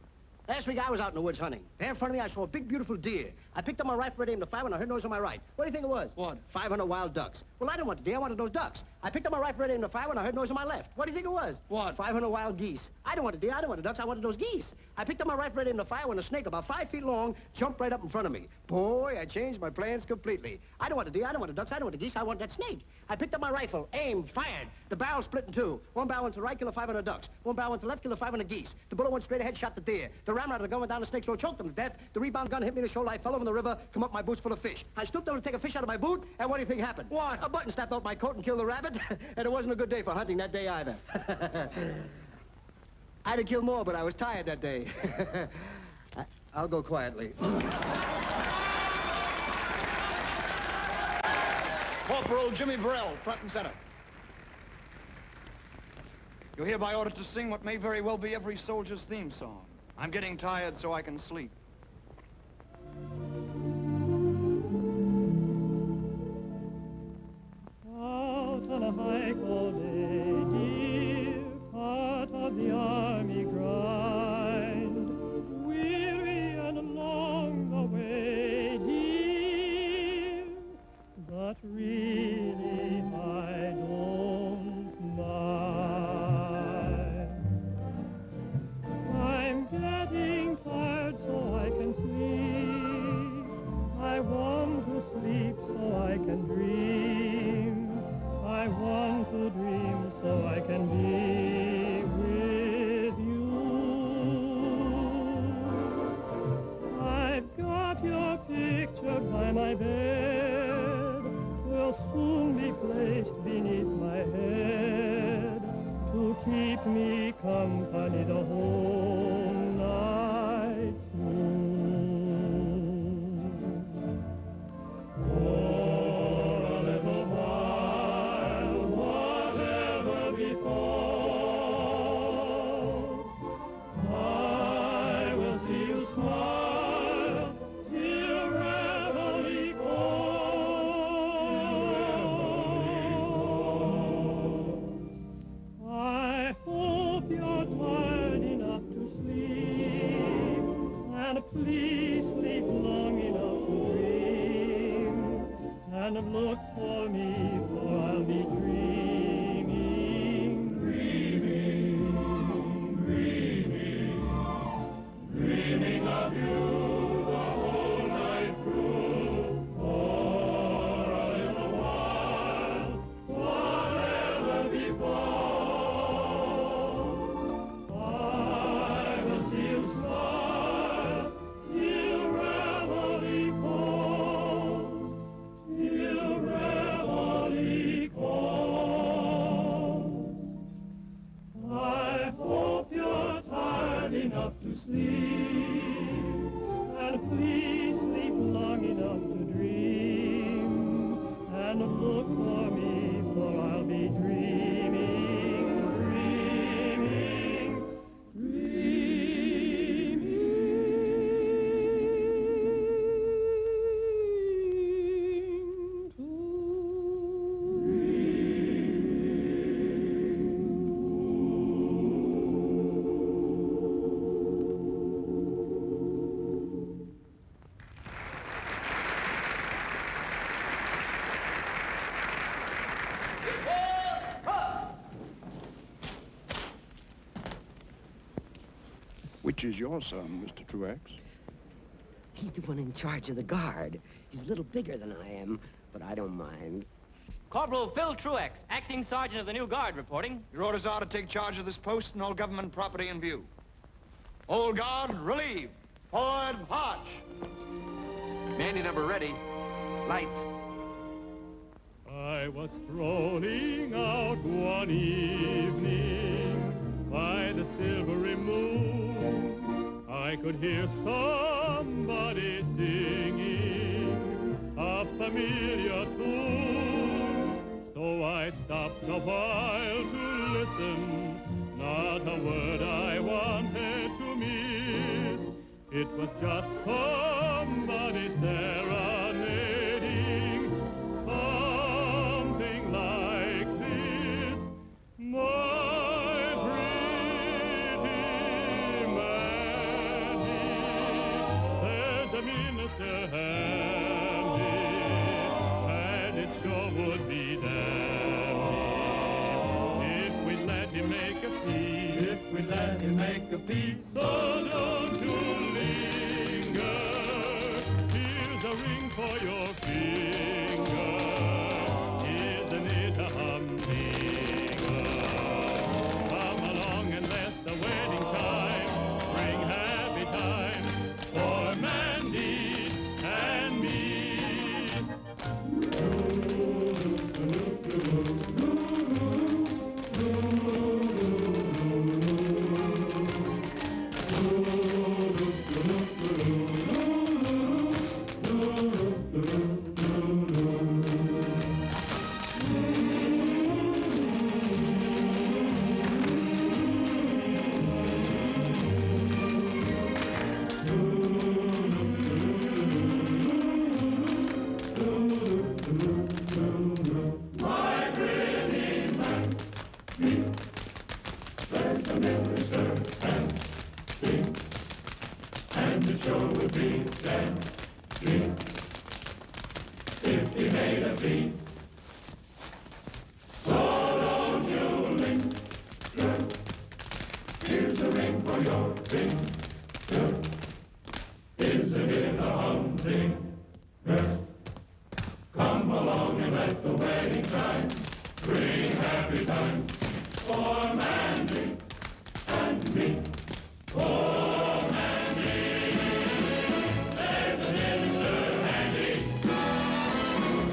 Last week I was out in the woods hunting. There in front of me I saw a big, beautiful deer. I picked up my rifle, aimed to fire when I heard noise on my right. What do you think it was? What? 500 wild ducks. Well, I didn't want the deer, I wanted those ducks. I picked up my rifle, aimed to fire when I heard noise on my left. What do you think it was? What? 500 wild geese. I didn't want the deer, I didn't want the ducks, I wanted those geese. I picked up my rifle, aimed to fire when a snake about 5 feet long jumped right up in front of me. Boy, I changed my plans completely. I didn't want the deer, I didn't want the ducks, I didn't want the geese, I wanted that snake. I picked up my rifle, aimed, fired. The barrel split in two. One barrel went to the right, killed 500 ducks. One barrel went to the left, killed 500 geese. The bullet went straight ahead, shot the deer. The ramrod of the gun went down the snake's throat, choked him to death. The rebound gun hit me in the shoulder. I fell over in the river, come up my boots full of fish. I stooped over to take a fish out of my boot, and what do you think happened? What? A button snapped off my coat and killed the rabbit, and it wasn't a good day for hunting that day either. I'd have killed more, but I was tired that day. I'll go quietly. Corporal Jimmy Burrell, front and center. You're hereby ordered to sing what may very well be every soldier's theme song. I'm getting tired so I can sleep. Out on a hike all day, dear, part of the army grind, weary and along the way, dear, but really I don't mind. I'm getting tired so I can sleep. I want to sleep so I can dream. I want to dream so I can be with you. I've got your picture by my bed. Will soon be placed beneath my head to keep me company the whole night through. For a little while, whatever befalls, I will see you smile till reveille calls. I hope you're tired enough to sleep, and please sleep long enough to dream, and look for me, for I'll be dreaming, dreaming, dreaming, dreaming of you the whole night through. For a little while, whatever befalls, I will see you smile till reveille calls, till reveille calls. I hope you're tired enough to sleep, and please sleep long enough to dream, and look for me, for I'll be dreaming, dreaming, Which is your son, Mr. Truex? He's the one in charge of the guard. He's a little bigger than I am, but I don't mind. Corporal Phil Truex, acting sergeant of the new guard, reporting. Your orders are to take charge of this post and all government property in view. Old guard, relieve. Forward, march. Mandy number ready. Lights. I was strolling out one evening by the silvery moon. I could hear somebody singing a familiar tune. So I stopped a while to listen, not a word I wanted to miss. It was just somebody serenading, something like this. My pretty Mandy, make a peace. So don't you linger. Here's a ring for your finger. Isn't it a humdinger? Come along and let the wedding chime bring happy times for Mandy and me. And the show would be dancing if he made a beat. So don't you linger. Here's a ring for your finger. Isn't it a humdinger? Come along and let the wedding chime bring happy times for Mandy and me. For Mandy, there's a minister handy,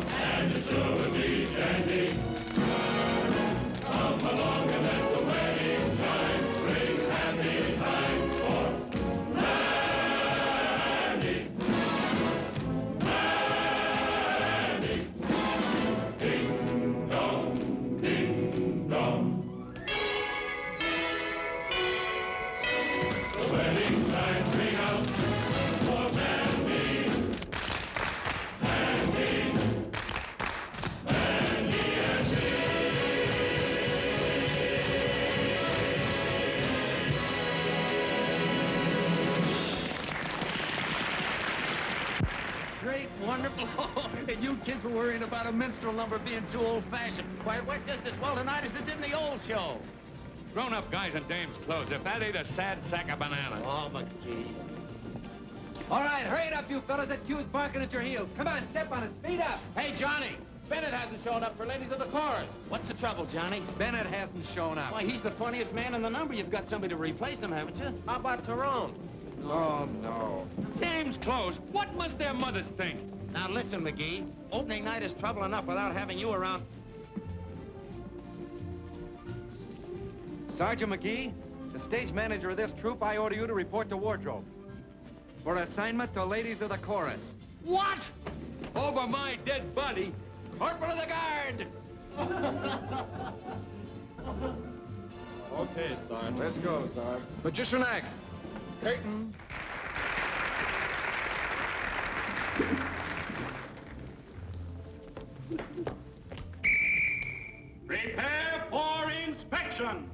and it sure would be dandy. Come along and let the wedding chime bring happy times for Mandy. Mandy, ding dong, ding dong. The wedding signs ring out for Mandy, Mandy, Mandy and me. Great, wonderful. And you kids were worrying about a minstrel number being too old-fashioned. Why, it went just as well tonight as it did in the old show. Grown-up guys in dames' clothes, if that ain't a sad sack of bananas. Oh, McGee. All right, hurry it up, you fellas. That cue's barking at your heels. Come on, step on it. Speed up. Hey, Johnny, Bennett hasn't shown up for Ladies of the Chorus. What's the trouble, Johnny? Bennett hasn't shown up. Why, he's the funniest man in the number. You've got somebody to replace him, haven't you? How about Tyrone? Oh, no. Dames' clothes? What must their mothers think? Now, listen, McGee. Opening night is trouble enough without having you around. Sergeant McGee, the stage manager of this troupe, I order you to report to wardrobe. For assignment to Ladies of the Chorus. What? Over my dead body? Corporal of the Guard! Okay, Sarge. Let's go, Sarge. Magician act. Curtain. Prepare for inspection.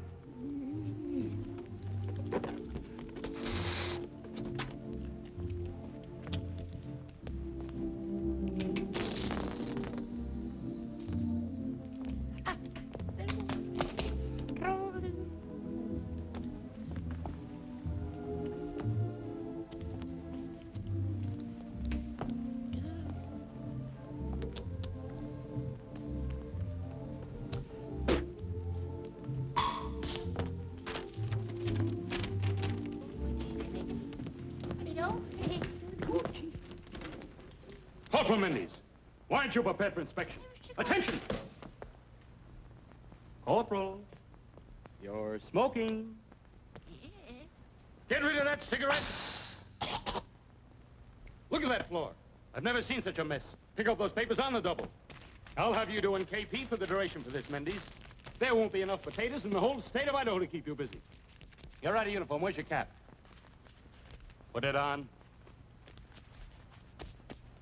Corporal Mendes, why aren't you prepared for inspection? Attention! Corporal, you're smoking. Get rid of that cigarette. Look at that floor. I've never seen such a mess. Pick up those papers on the double. I'll have you doing KP for the duration for this, Mendes. There won't be enough potatoes in the whole state of Idaho to keep you busy. You're out of uniform. Where's your cap? Put it on.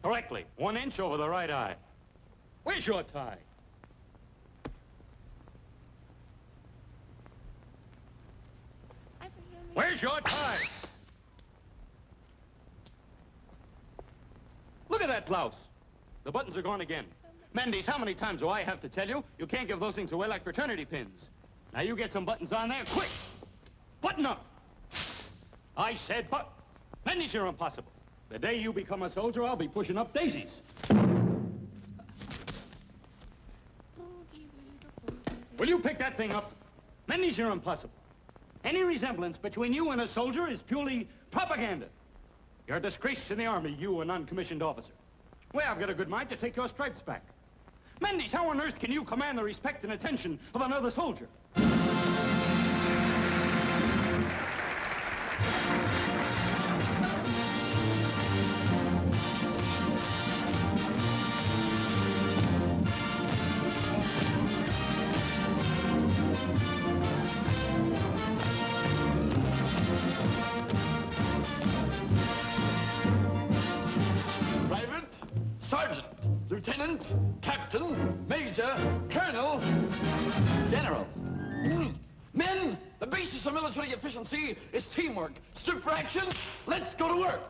Correctly. 1 inch over the right eye. Where's your tie? Where's your tie? Look at that blouse. The buttons are gone again. Mendes, how many times do I have to tell you? You can't give those things away like fraternity pins. Now you get some buttons on there, quick! Button up! I said, but Mendes, you're impossible. The day you become a soldier, I'll be pushing up daisies. Will you pick that thing up? Mendes, you're impossible. Any resemblance between you and a soldier is purely propaganda. You're a disgrace in the army, you, a non-commissioned officer. Well, I've got a good mind to take your stripes back. Mendes, how on earth can you command the respect and attention of another soldier? Lieutenant, Captain, Major, Colonel, General. Men, the basis of military efficiency is teamwork. Stood for action, let's go to work.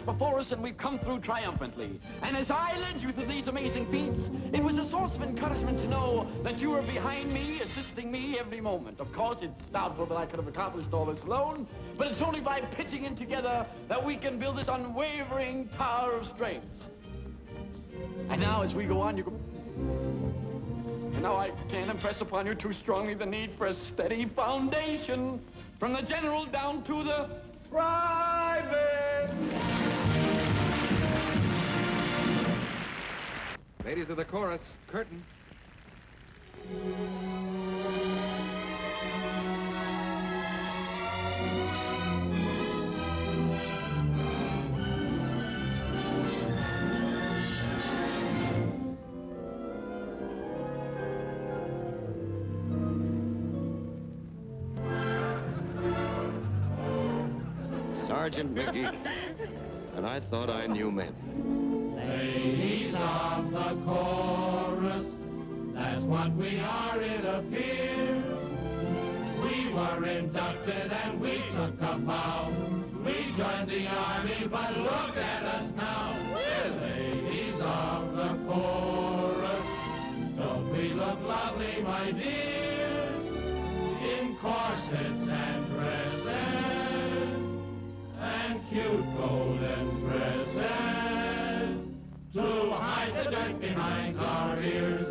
Before us, and we've come through triumphantly. And as I led you through these amazing feats, it was a source of encouragement to know that you were behind me, assisting me every moment. Of course, it's doubtful that I could have accomplished all this alone, but it's only by pitching in together that we can build this unwavering tower of strength. And now, as we go on, and now I can't impress upon you too strongly the need for a steady foundation, from the general down to the private. Ladies of the chorus, curtain. Sergeant Mickey, and I thought I knew men. Ladies of the chorus, that's what we are, it appears. We were inducted and we took a vow. We joined the army, but look at us now. We're right behind our ears.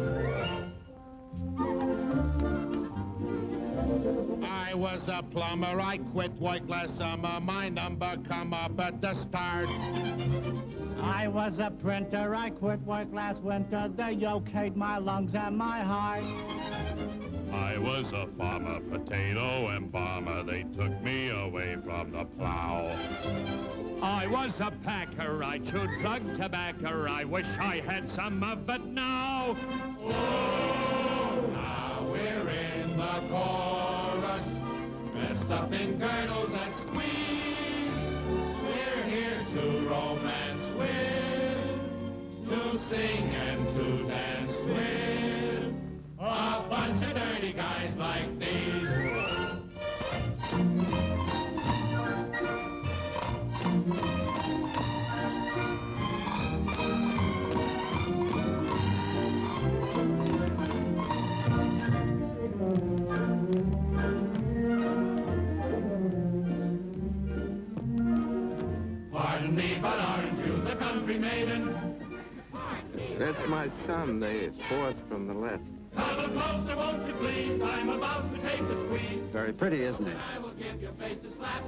I was a plumber, I quit work last summer. My number come up at the start. I was a printer, I quit work last winter. They okayed my lungs and my heart. I was a farmer, potato embalmer. They took me away from the plow. I was a packer, I chewed plug tobacco. I wish I had some of it now. Oh, now we're in the chorus, dressed up in girdles and squeeze. We're here to romance with, to sing and to dance with, a bunch of dirty guys like these. Pardon me, but aren't you the country maiden? That's my son, the fourth from the left. Come closer, won't you please? I'm about to take a squeeze. Very pretty, isn't he? I will give your face a slap.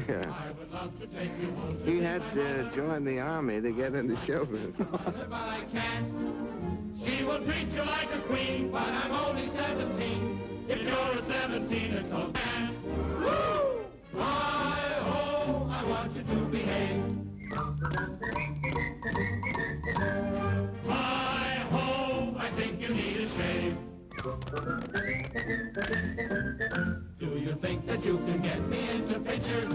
Yeah. I would love to take you home. He had to join the army to get into show business. But I can't. She will treat you like a queen, but I'm only 17. If you're a 17, it's so bad. Woo! Hi-ho, I want you to behave. Hi-ho, I think you need a shave. Do you think that you can get me into pictures?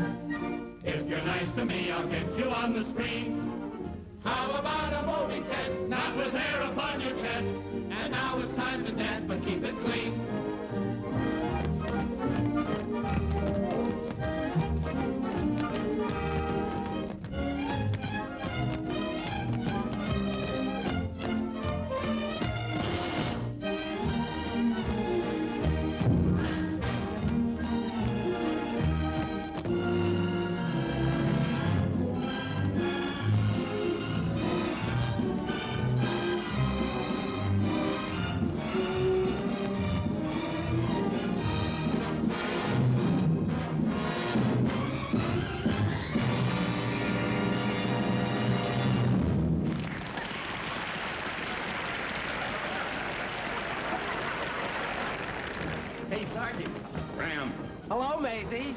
If you're nice to me, I'll get you on the screen. How about a movie test? Not with hair upon your chest. And now it's time to dance, but keep it clean. Hey, Sergeant. Ram. Hello, Maisie.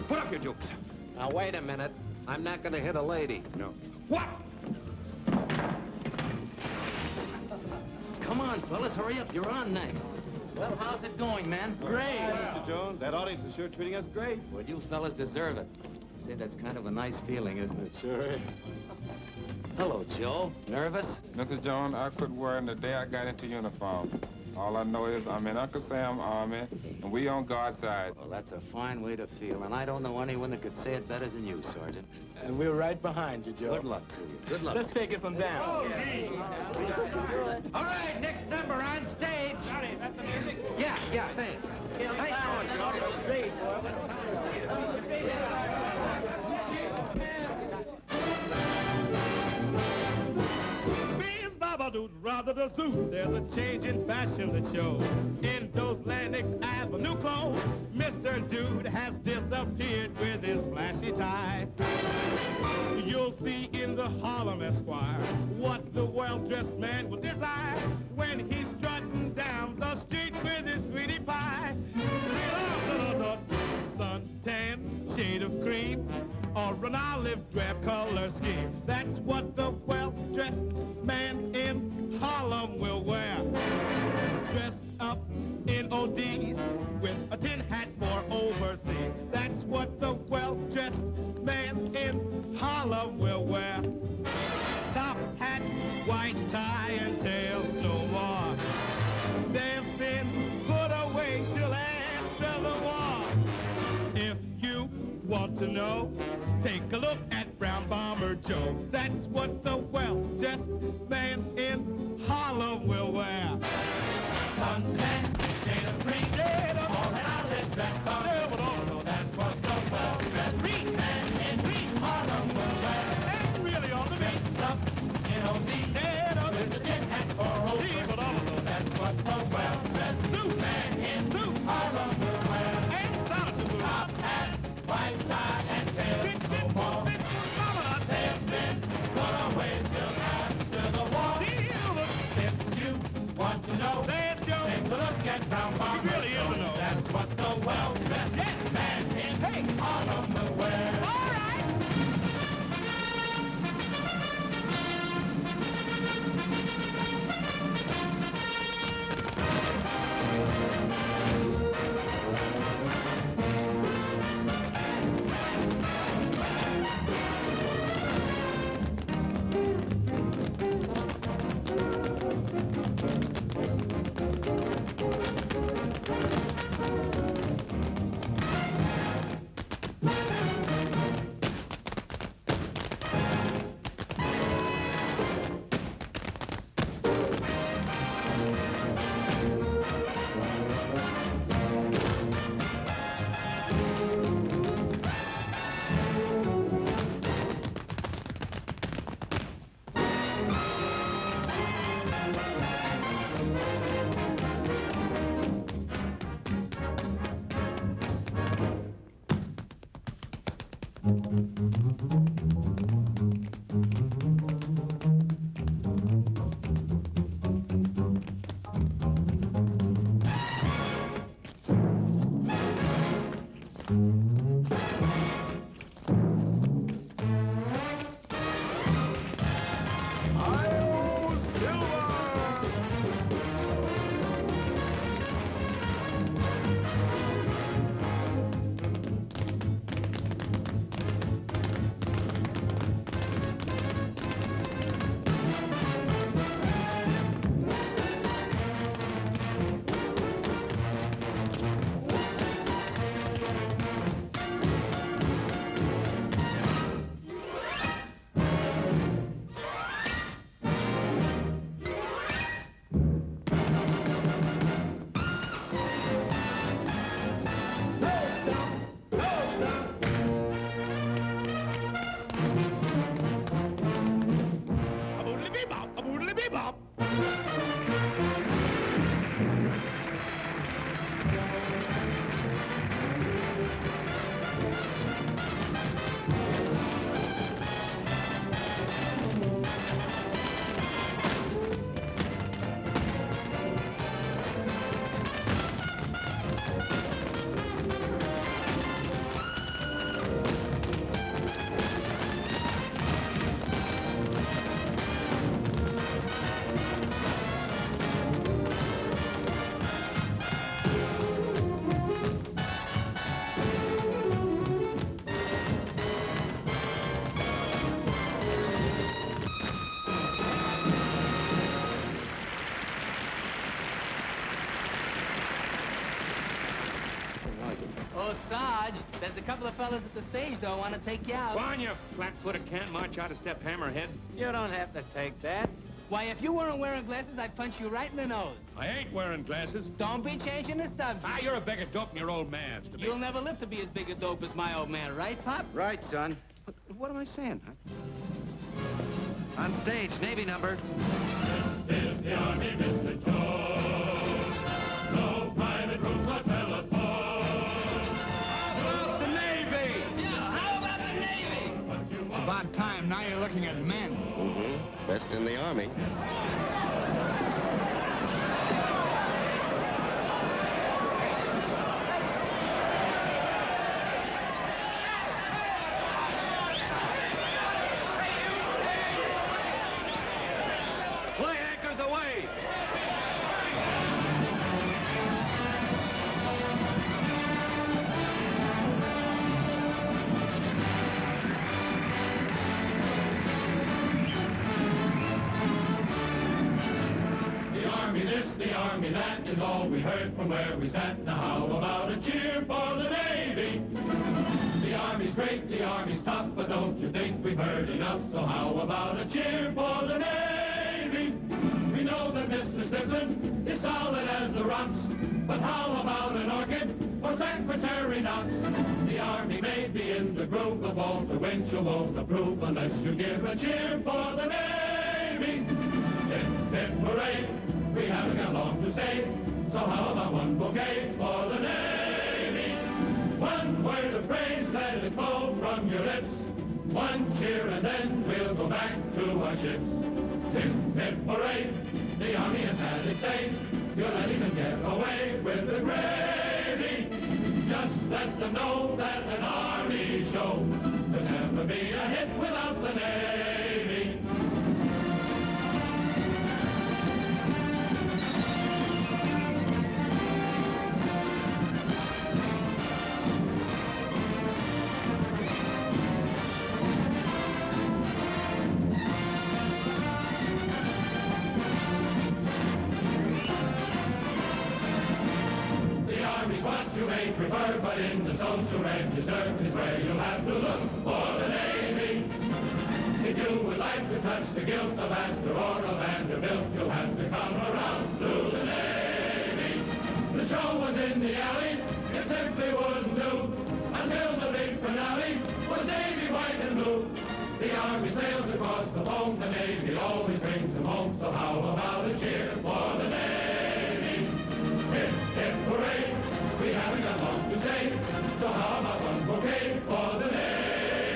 Put up your jokes. Now, wait a minute. I'm not going to hit a lady. No. What? Come on, fellas, hurry up. You're on next. Well, how's it going, man? Great. Mr. Jones, that audience is sure treating us great. Well, you fellas deserve it. Say, that's kind of a nice feeling, isn't it? Sure is. Hello, Joe. Nervous? Mr. Jones, I quit worrying the day I got into uniform. All I know is I'm in Uncle Sam's army, and we on God's side. Well, that's a fine way to feel, and I don't know anyone that could say it better than you, Sergeant. And we're right behind you, Joe. Good luck to you. Good luck. Let's take it from down. All right, next number on stage. Johnny, that's the music? Yeah, thanks. Beans, Babadoot, rather the zoo. There's a change in fashion that shows. In those Lennox Avenue clothes, Mr. Dude has disappeared with his flashy tie. You'll see in the Harlem Esquire what the well-dressed man will desire when he's strutting down the street with his sweetie pie. Suntan, shade of cream, or an olive drab color scheme. That's what the well-dressed man in Harlem will wear. Dressed up in ODs with a tin hat for overseas. That's what the well-dressed man in Harlem will wear. Top hat, white tie, and tails no more. Dancing put away till after the war. If you want to know, take a look at Brown Bomber Joe. That's what the well-dressed man in Harlem will wear. Suntan, shade of green, all that olive dress on. That's what the well-dressed man in Harlem will wear. And really on the beat. Dressed up in OD. Oh, Sarge, there's a couple of fellas at the stage, though, want to take you out. Go on, you flat-footed can't march out a step hammerhead. You don't have to take that. Why, if you weren't wearing glasses, I'd punch you right in the nose. I ain't wearing glasses. Don't be changing the subject. Ah, you're a bigger dope than your old man. You'll never live to be as big a dope as my old man, right, Pop? Right, son. What am I saying? On stage, Navy number. This is the Army, Mr. Jones. No private rooms or telephone. How about the Navy? Yeah, how about the Navy? It's about time. Now you're looking at men. Mm-hmm. Best in the Army. Play anchors away! The Army this, the Army that is all we heard from where we sat. Now how about a cheer for the Navy? The Army's great, the Army's tough, but don't you think we've heard enough? So how about a cheer for the Navy? We know that Mr. Stinson is solid as the rocks, but how about an orchid or Secretary Knox? The Army may be in the groove, but Walter Winchell won't approve unless you give a cheer for the Navy. Hip, hip, hooray, we haven't got long to stay, so how about one bouquet for the Navy? One word of praise, let it flow from your lips. One cheer and then we'll go back to our ships. Hip, hip, hooray, the Army has had its say. You're letting them get away with the gravy. Just let them know that an Army show could never be a hit without the Navy. You may prefer, but in the social register is where you'll have to look for the Navy. If you would like to touch the guilt of Astor or of Vanderbilt, you'll have to come around to the Navy. The show was in the alleys, it simply wouldn't do, until the big finale was Navy white and blue. The Army sails across the foam, the Navy always brings them home, so how about a cheer for the Navy? Hip, hip, hooray! We haven't got long to say, so how about one bouquet for the Navy?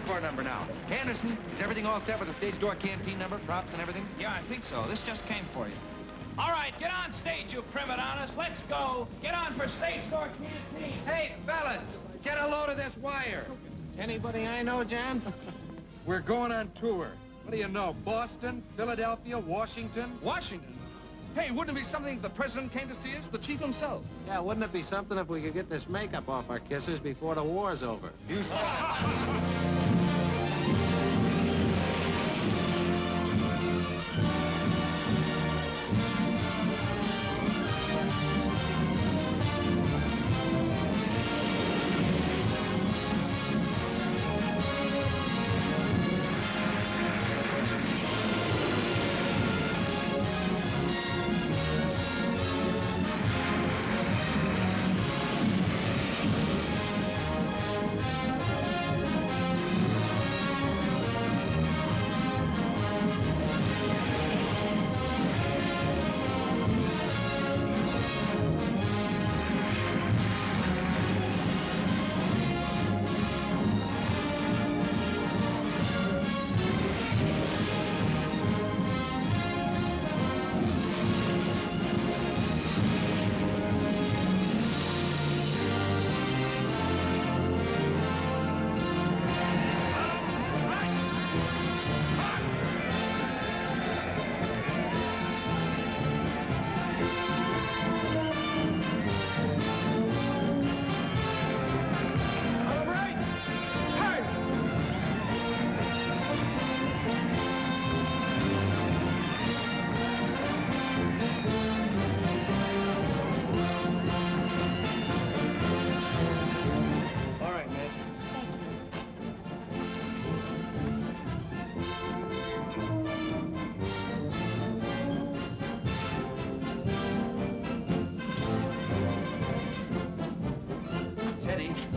floor number now. Anderson, is everything all set with the stage door canteen number, props and everything? Yeah, I think so. This just came for you. All right, get on stage, you prima donnas. Let's go. Get on for stage door canteen. Hey, fellas, get a load of this wire. Anybody I know, John? We're going on tour. What do you know, Boston, Philadelphia, Washington? Washington? Hey, wouldn't it be something if the president came to see us, the chief himself? Yeah, wouldn't it be something if we could get this makeup off our kisses before the war's over? You said it.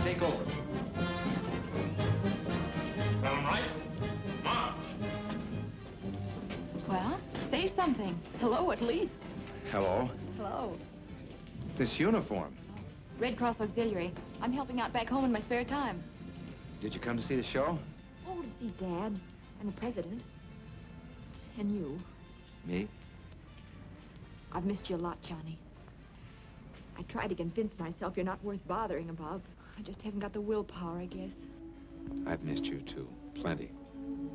Take over. Sound right? March. Well, say something. Hello, at least. Hello. Hello. This uniform. Red Cross Auxiliary. I'm helping out back home in my spare time. Did you come to see the show? Oh, to see Dad and the President. And you. Me? I've missed you a lot, Johnny. I tried to convince myself you're not worth bothering about. I just haven't got the willpower, I guess. I've missed you, too. Plenty.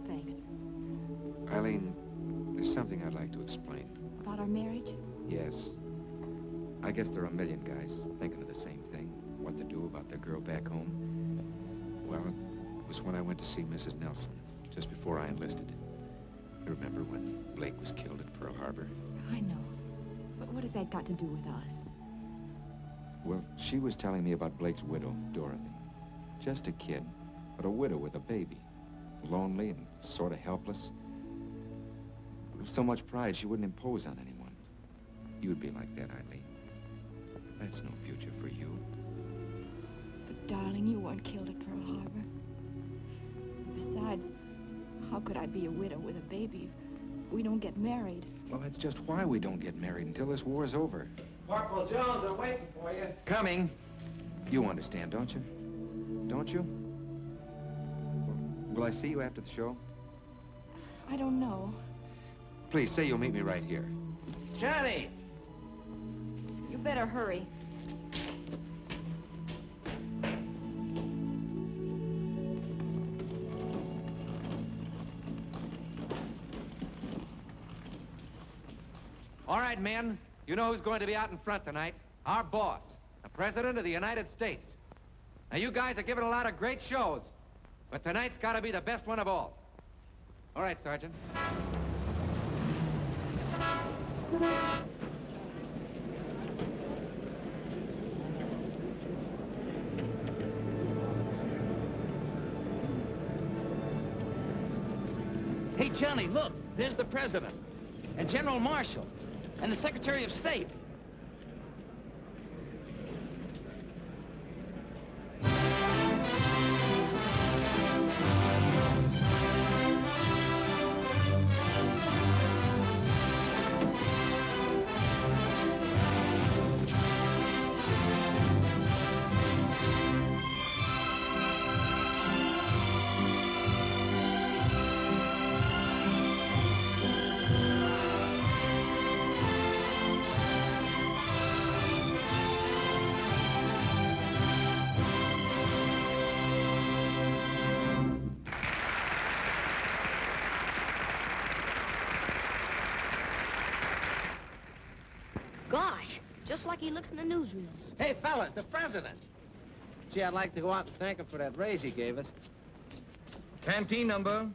Thanks. Eileen, there's something I'd like to explain. About our marriage? Yes. I guess there are a million guys thinking of the same thing. What to do about their girl back home. Well, it was when I went to see Mrs. Nelson, just before I enlisted. You remember when Blake was killed at Pearl Harbor? I know. But what has that got to do with us? Well, she was telling me about Blake's widow, Dorothy. Just a kid, but a widow with a baby. Lonely and sort of helpless. With so much pride, she wouldn't impose on anyone. You'd be like that, Eileen. That's no future for you. But, darling, you weren't killed at Pearl Harbor. Besides, how could I be a widow with a baby if we don't get married? Well, that's just why we don't get married until this war's over. Corporal Jones, I'm waiting for you. Coming. You understand, don't you? Don't you? Will I see you after the show? I don't know. Please, say you'll meet me right here. Johnny! You better hurry. All right, men. You know who's going to be out in front tonight? Our boss, the President of the United States. Now, you guys are giving a lot of great shows, but tonight's got to be the best one of all. All right, Sergeant. Hey, Johnny, look. There's the President and General Marshall and the Secretary of State. just like he looks in the newsreels. Hey, fellas, the president. Gee, I'd like to go out and thank him for that raise he gave us. Canteen number.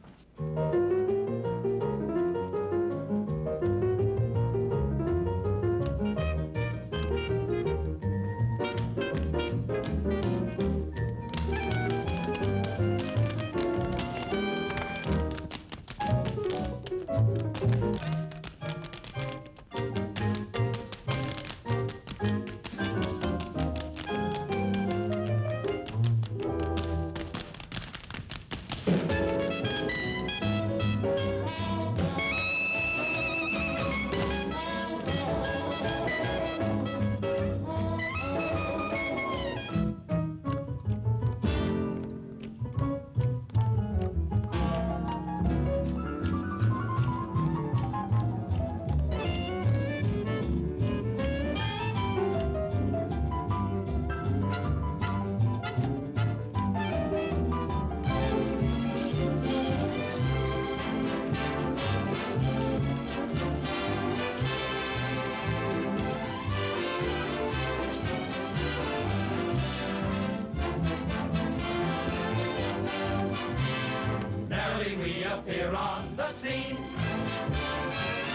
Appear on the scene,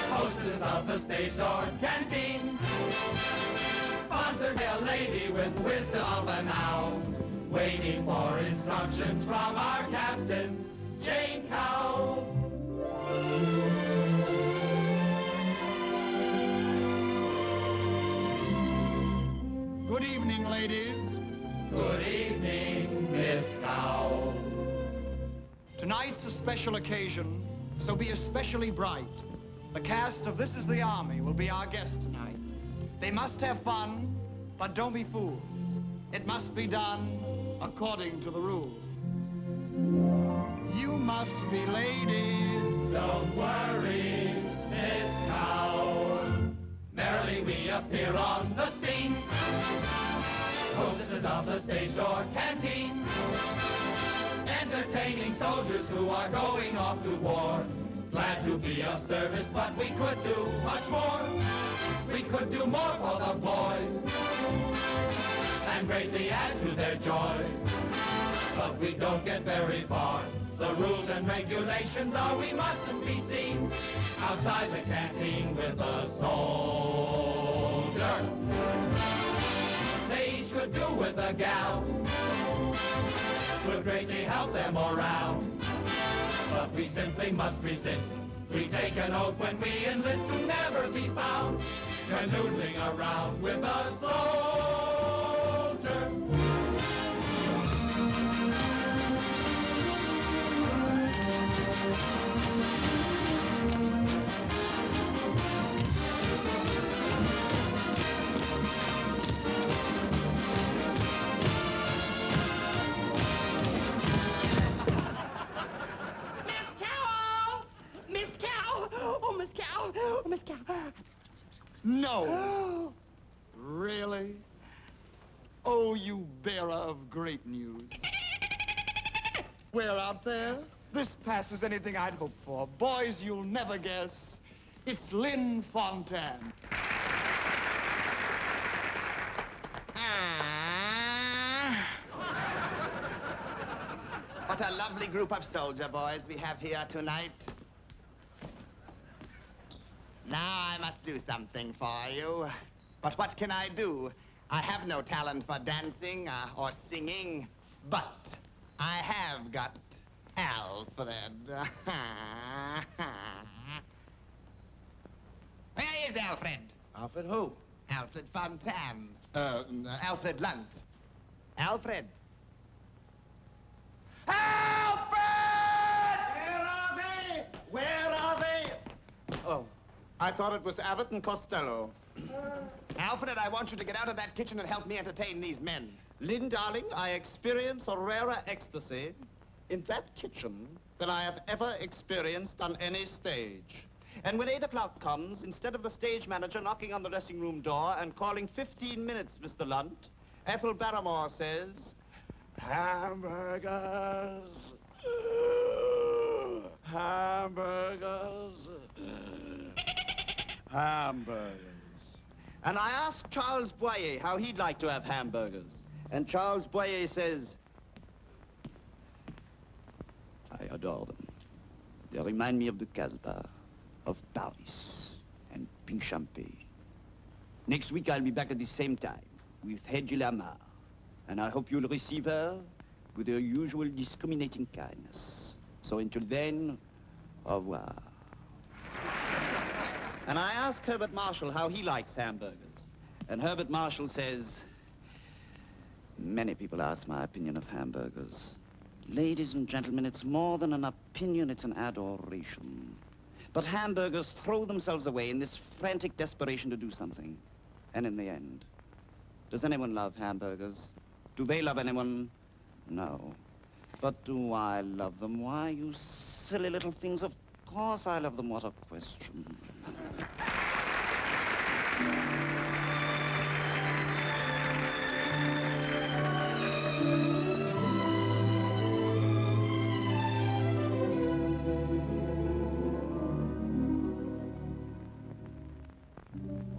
hostess of the stage door canteen, sponsored by a lady with wisdom enow, waiting for instructions from our captain, Jane Cow. Good evening, ladies. Good evening, Miss Cow. Tonight's a special occasion, so be especially bright. The cast of This Is the Army will be our guests tonight. They must have fun, but don't be fools. It must be done according to the rules. You must be ladies. Don't worry, Miss Cow. Merrily we appear on the scene, hostesses of the stage door canteen, entertaining soldiers who are going off to war. Glad to be of service, but we could do much more. We could do more for the boys and greatly add to their joys. But we don't get very far. The rules and regulations are we mustn't be seen outside the canteen with a soldier. They each could do with a gal. Will greatly help their morale. But we simply must resist. We take an oath when we enlist to never be found canoodling around with a soldier. Oh, Miss Cow. No. Really? Oh, you bearer of great news. We're out there. This passes anything I'd hoped for. Boys, you'll never guess. It's Lynn Fontanne. What a lovely group of soldier boys we have here tonight. Now I must do something for you. But what can I do? I have no talent for dancing or singing, but I have got Alfred. Where is Alfred? Alfred who? Alfred Fontanne. Alfred Lunt. Alfred. Alfred! Where are they? Where are they? Oh, I thought it was Abbott and Costello. Alfred, I want you to get out of that kitchen and help me entertain these men. Lynn, darling, I experience a rarer ecstasy in that kitchen than I have ever experienced on any stage. And when 8 o'clock comes, instead of the stage manager knocking on the dressing room door and calling 15 minutes, Mr. Lunt, Ethel Barrymore says, hamburgers, hamburgers, hamburgers. And I asked Charles Boyer how he'd like to have hamburgers. And Charles Boyer says, I adore them. They remind me of the Casbah, of Paris, and Pink Champagne. Next week I'll be back at the same time with Hedy Lamarr. And I hope you'll receive her with her usual discriminating kindness. So until then, au revoir. And I asked Herbert Marshall how he likes hamburgers. And Herbert Marshall says, many people ask my opinion of hamburgers. Ladies and gentlemen, it's more than an opinion, it's an adoration. But hamburgers throw themselves away in this frantic desperation to do something. And in the end, does anyone love hamburgers? Do they love anyone? No. But do I love them? Why, you silly little things, of course I love them. What a question.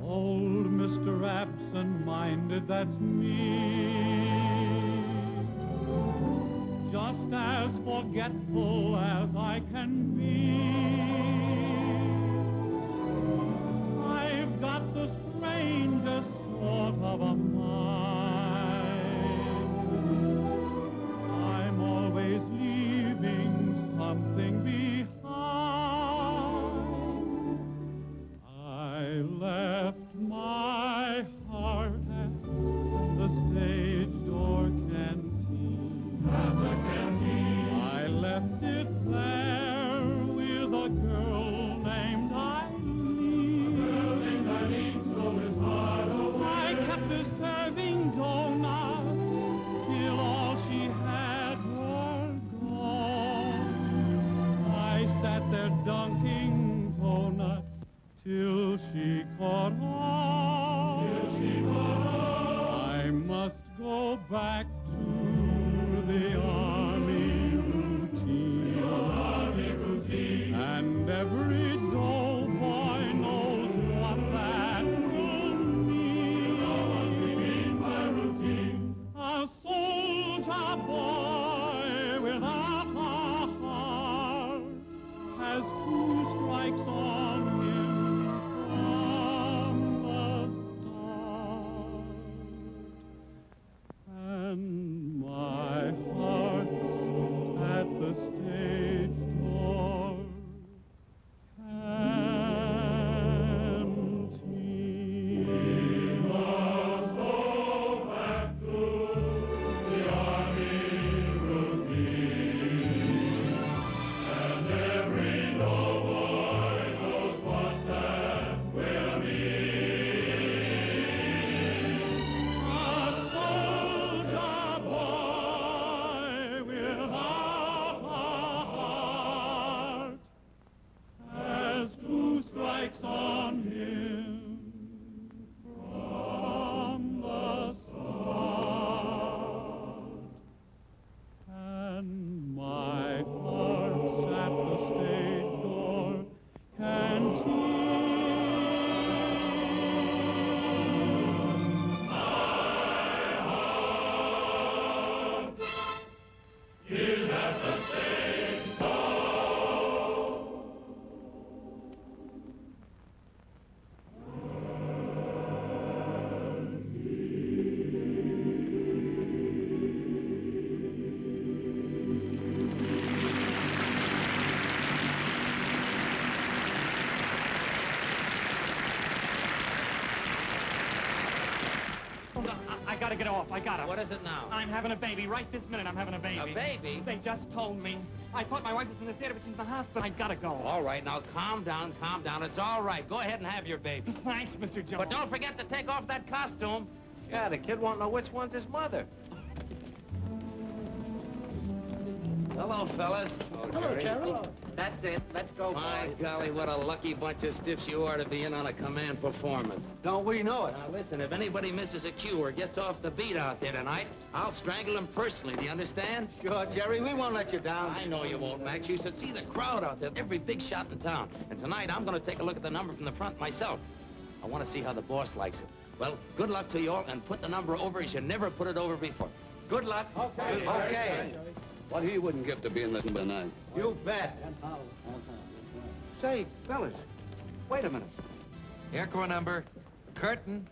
Old Mr. Absent-Minded, that's me. Just as forgetful as I can be. I've got the strangest sort of a mind. I'm always leaving something behind. I left my heart at the stage door canteen. At the canteen. I left it there with a girl named Eileen. A girl named Eileen stole his heart away. I kept her serving donuts till all she had were gone. I sat there dunking donuts till she caught on. Till she caught on. I must go back to the army routine. The army routine. And every dull boy knows what that will mean. What we mean by routine. A soldier boy without a heart has 2 strikes on him from the start. And my heart's at the stage door canteen. We must go back to the army routine. And every dull boy knows what that will mean. A soldier boy without a heart has 2 strikes on him from the start. And my heart's at the stage door canteen. Is at the stage door. I gotta get off. I gotta. What is it now? I'm having a baby. Right this minute, I'm having a baby. A baby? They just told me. I thought my wife was in the theater, but she's in the hospital. I gotta go. All right, now calm down, calm down. It's all right. Go ahead and have your baby. Thanks, Mr. Jones. But don't forget to take off that costume. Yeah, the kid won't know which one's his mother. Hello, fellas. Hello, Jerry. Hello. That's it. Let's go, My golly, what a lucky bunch of stiffs you are to be in on a command performance. Don't we know it? Now, listen, if anybody misses a cue or gets off the beat out there tonight, I'll strangle him personally. Do you understand? Sure, Jerry, we won't let you down. I know you won't, Max. You should see the crowd out there. Every big shot in town. And tonight, I'm going to take a look at the number from the front myself. I want to see how the boss likes it. Well, good luck to you all, and put the number over as you never put it over before. Good luck. Okay. Okay. What he wouldn't give to be in this tonight. You bet. Say, fellas, wait a minute. Airco number, curtain.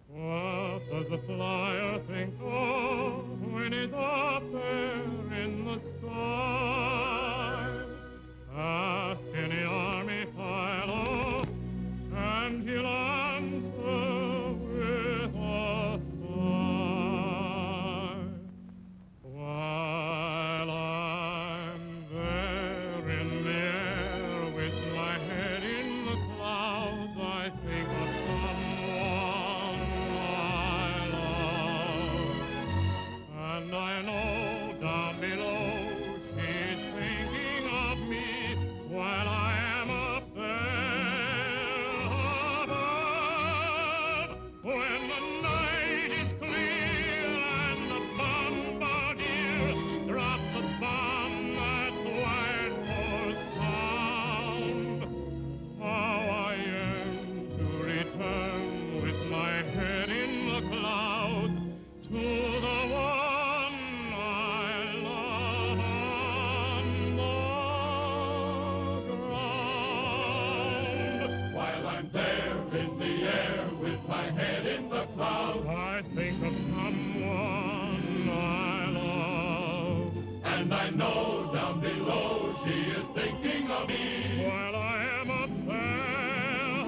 What does the flyer think of when he's up there in the sky? Ask any army pilot, and he'll answer with a sigh. While I'm there in the air with my head in the clouds, I think of someone I love. And I know down below she's thinking of me while I am up there above. When the night is clear and the bombardier drops a bomb that's wired for sound, how I yearn to return with my head in the clouds to the one I love on the ground. While I'm there in the air with my head in the clouds, I think of someone I love. And I know down below she is thinking of me while I am up there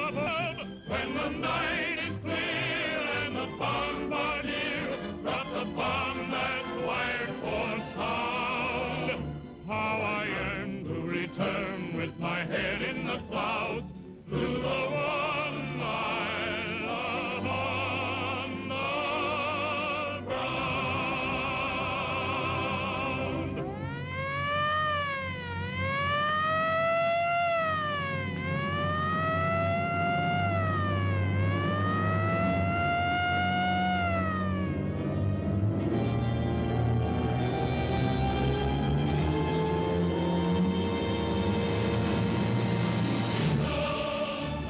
above. When the night is clear and the bombardier drops a bomb that's wired for sound, how I yearn to return with my head in the clouds to the one I love on the ground.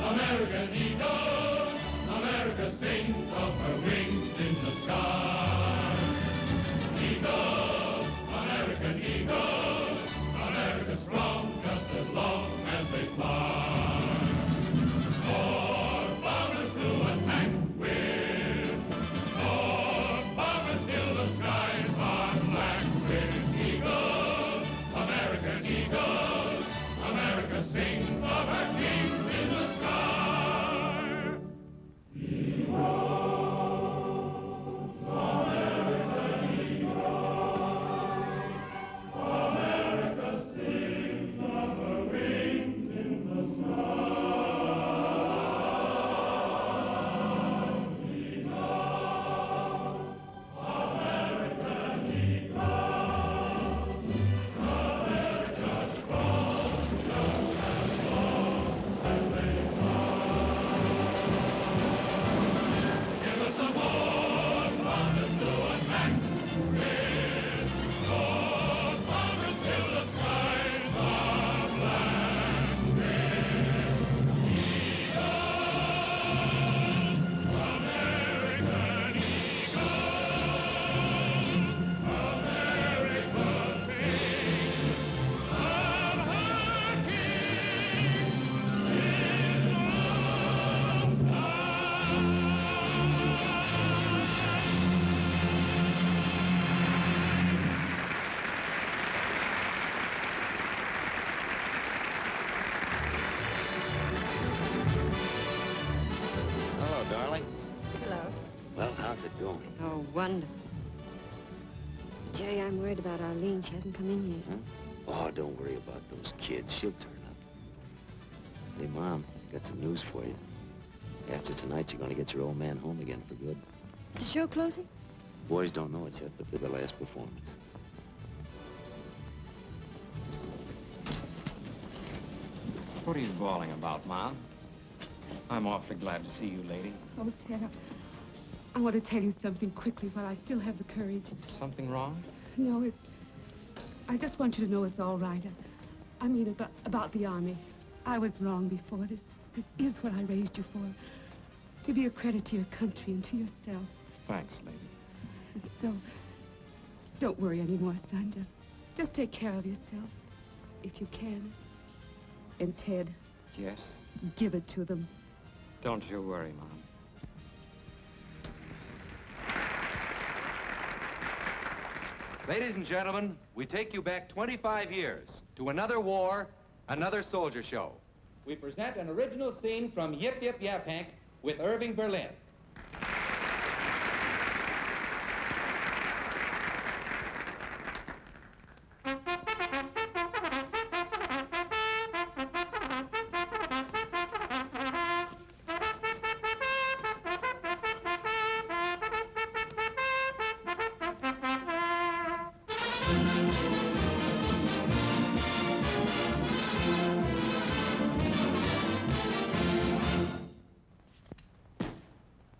American Eagle, America sings of her wings in the sky. Eagle, American Eagle, America strong just as long as they fly. For bombers to attack with, for bombers till the skies are black with. Eagle, American Eagle, America sings of her kings in the sky. Hello, darling. Hello. Well, how's it going? Oh, wonderful. Jerry, I'm worried about Arlene. She hasn't come in yet. Huh? Oh, don't worry about those kids. She'll turn up. Hey, Mom, got some news for you. After tonight, you're going to get your old man home again for good. Is the show closing? Boys don't know it yet, but they're the last performance. What are you bawling about, Ma? I'm awfully glad to see you, lady. Oh, Ted, I want to tell you something quickly while I still have the courage. Something wrong? No, it's... I just want you to know it's all right. I mean about the Army. I was wrong before. This is what I raised you for. To be a credit to your country and to yourself. Thanks, lady. So, don't worry anymore, son. Just take care of yourself, if you can. And Ted, Yes? give it to them. Don't you worry, Mom. Ladies and gentlemen, we take you back 25 years to another war, another soldier show. We present an original scene from Yip Yip Yaphank with Irving Berlin.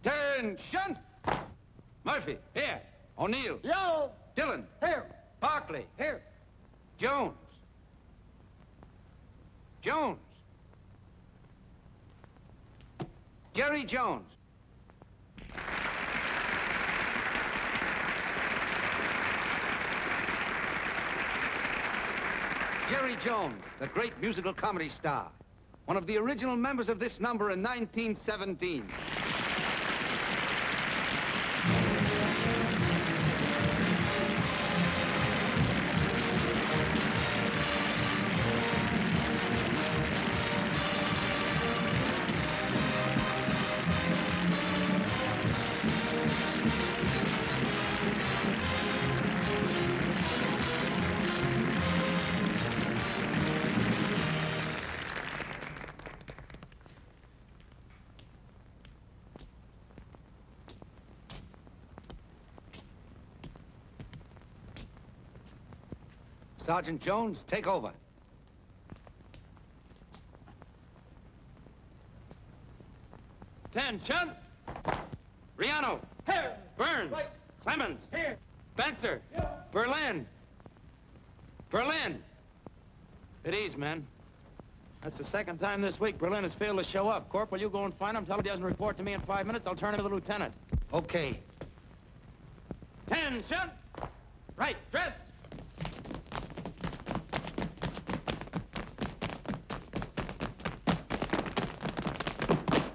Attention! Murphy, here. O'Neill. Yo! Dillon. Here. Barkley. Here. Jones. Jones. Jerry Jones. Jerry Jones, the great musical comedy star. One of the original members of this number in 1917. Sergeant Jones, take over. Attention! Riano. Here. Burns. Right. Clemens. Here. Spencer. Here. Berlin. Berlin. At ease, men. That's the second time this week Berlin has failed to show up. Corporal, you go and find him. Tell him he doesn't report to me in 5 minutes. I'll turn him to the lieutenant. Okay. Attention! Right, dress!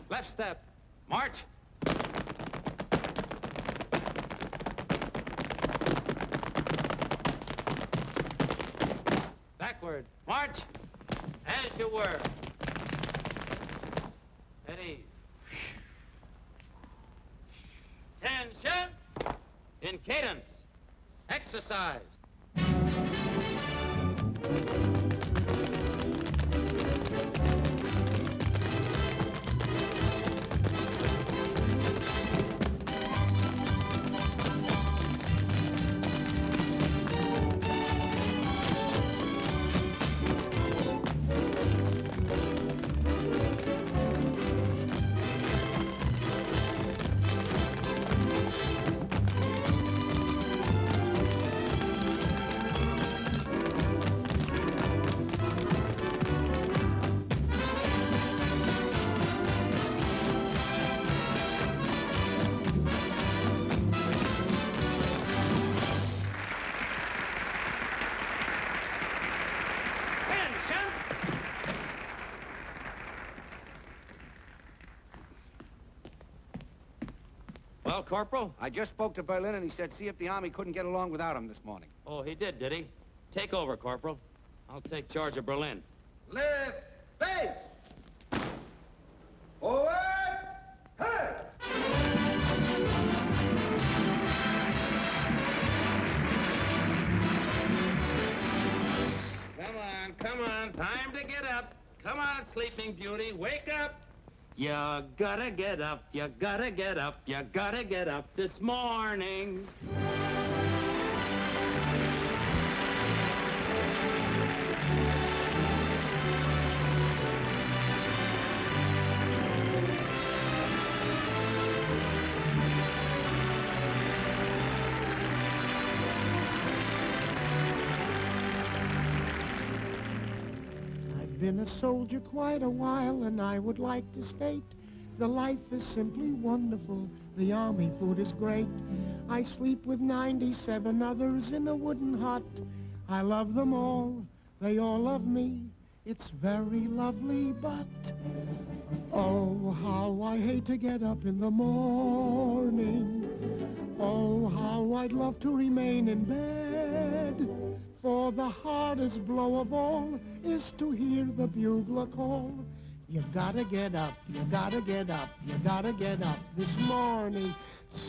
Left step. March. Backward. March. As you were. At ease. Attention. In cadence. Exercise. Well, Corporal? I just spoke to Berlin, and he said see if the Army couldn't get along without him this morning. Oh, he did he? Take over, Corporal. I'll take charge of Berlin. Left base. Forward. Hey! Come on. Time to get up. Come on, Sleeping Beauty. Wake up. You gotta get up. You gotta get up. You gotta get up this morning. I've been a soldier quite a while, and I would like to state the life is simply wonderful. The army food is great. I sleep with 97 others in a wooden hut. I love them all. They all love me. It's very lovely, but oh, how I hate to get up in the morning. Oh, how I'd love to remain in bed. For the hardest blow of all is to hear the bugler call. You gotta get up, you gotta get up, you gotta get up this morning.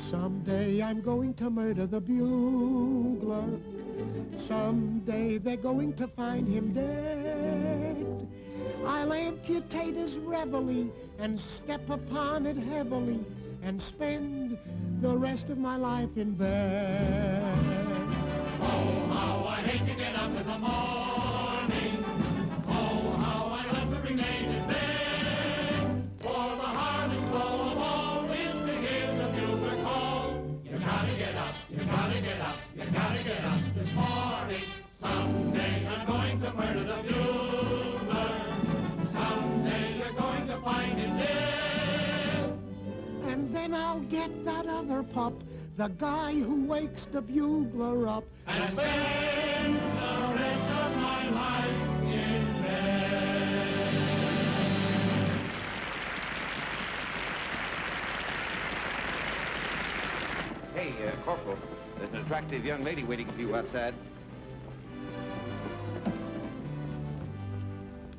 Someday I'm going to murder the bugler. Someday they're going to find him dead. I'll amputate his reveille and step upon it heavily and spend the rest of my life in bed. Oh, how I hate to get up in the morning. Oh, how I love to remain in bed. For the hardest blow of all is to hear the bugler call. You gotta get up, you gotta get up, you gotta get up this morning. Someday I'm going to murder the bugler. Someday you're going to find him dead. And then I'll get that other pup, the guy who wakes the bugler up, and spend the rest of my life in bed. Hey, Corporal, there's an attractive young lady waiting for you outside.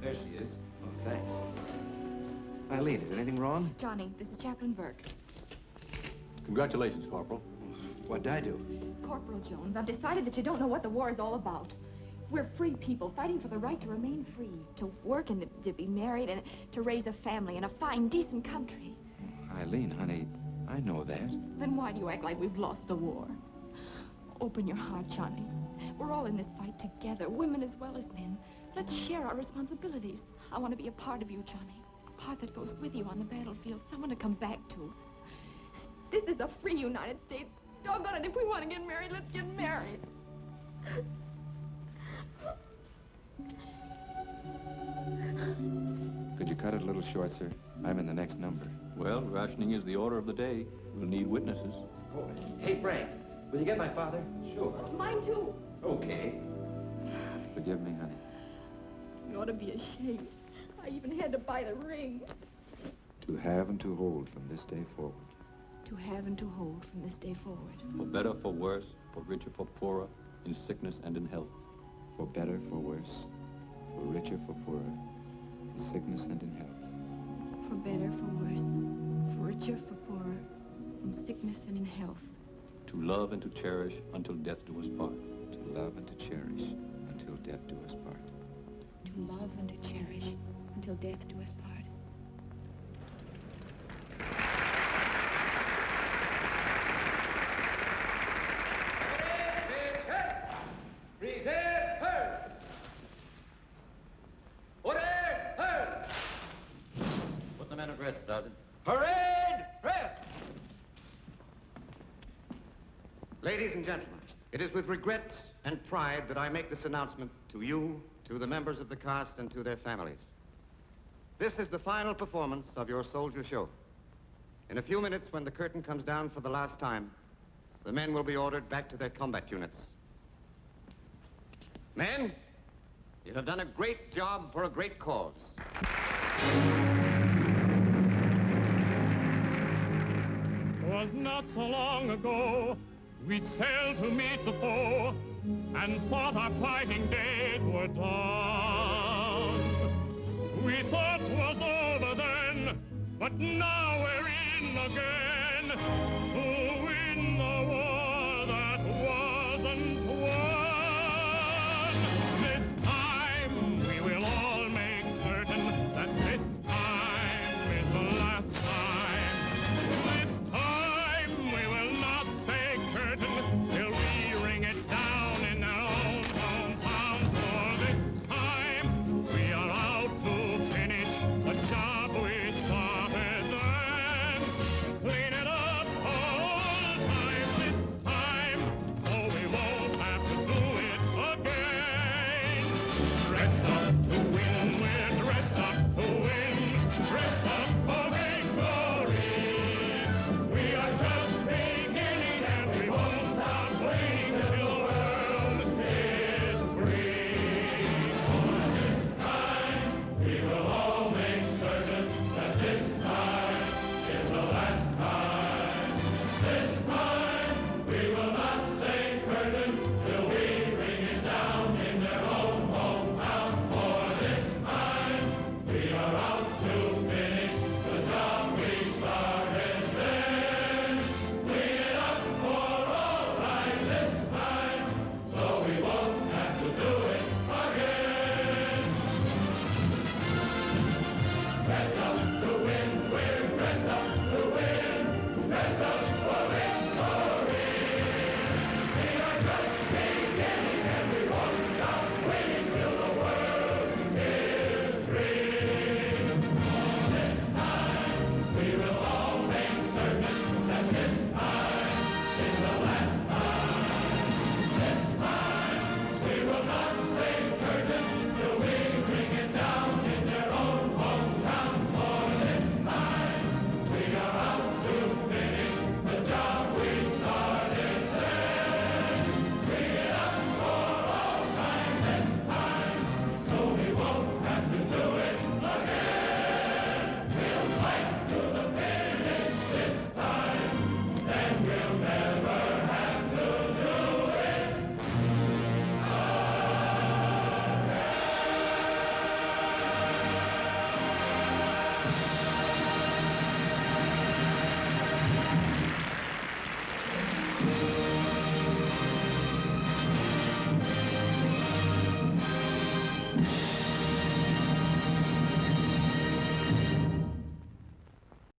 There she is. Oh, thanks. Eileen, is there anything wrong? Johnny, this is Chaplain Burke. Congratulations, Corporal. What'd I do? Corporal Jones, I've decided that you don't know what the war is all about. We're free people fighting for the right to remain free, to work and to be married and to raise a family in a fine, decent country. Eileen, honey, I know that. Then why do you act like we've lost the war? Open your heart, Johnny. We're all in this fight together, women as well as men. Let's share our responsibilities. I want to be a part of you, Johnny. A part that goes with you on the battlefield, someone to come back to. This is a free United States. Doggone it, if we want to get married, let's get married. Could you cut it a little short, sir? I'm in the next number. Well, rationing is the order of the day. We'll need witnesses. Oh, hey, Frank, will you get my father? Sure. Mine, too. Okay. Forgive me, honey. You ought to be ashamed. I even had to buy the ring. To have and to hold from this day forward. To have and to hold from this day forward. For better, for worse, for richer, for poorer, in sickness and in health. For better, for worse, for richer, for poorer, in sickness and in health. For better, for worse, for richer, for poorer, in sickness and in health. To love and to cherish until death do us part. To love and to cherish until death do us part. To love and to cherish until death do us part. Put the men at rest, Sergeant. Parade! Rest! Ladies and gentlemen, it is with regret and pride that I make this announcement to you, to the members of the cast, and to their families. This is the final performance of your soldier show. In a few minutes, when the curtain comes down for the last time, the men will be ordered back to their combat units. Men, you have done a great job for a great cause. 'Twas not so long ago we sailed to meet the foe and thought our fighting days were done. We thought 'twas over then, but now we're in again.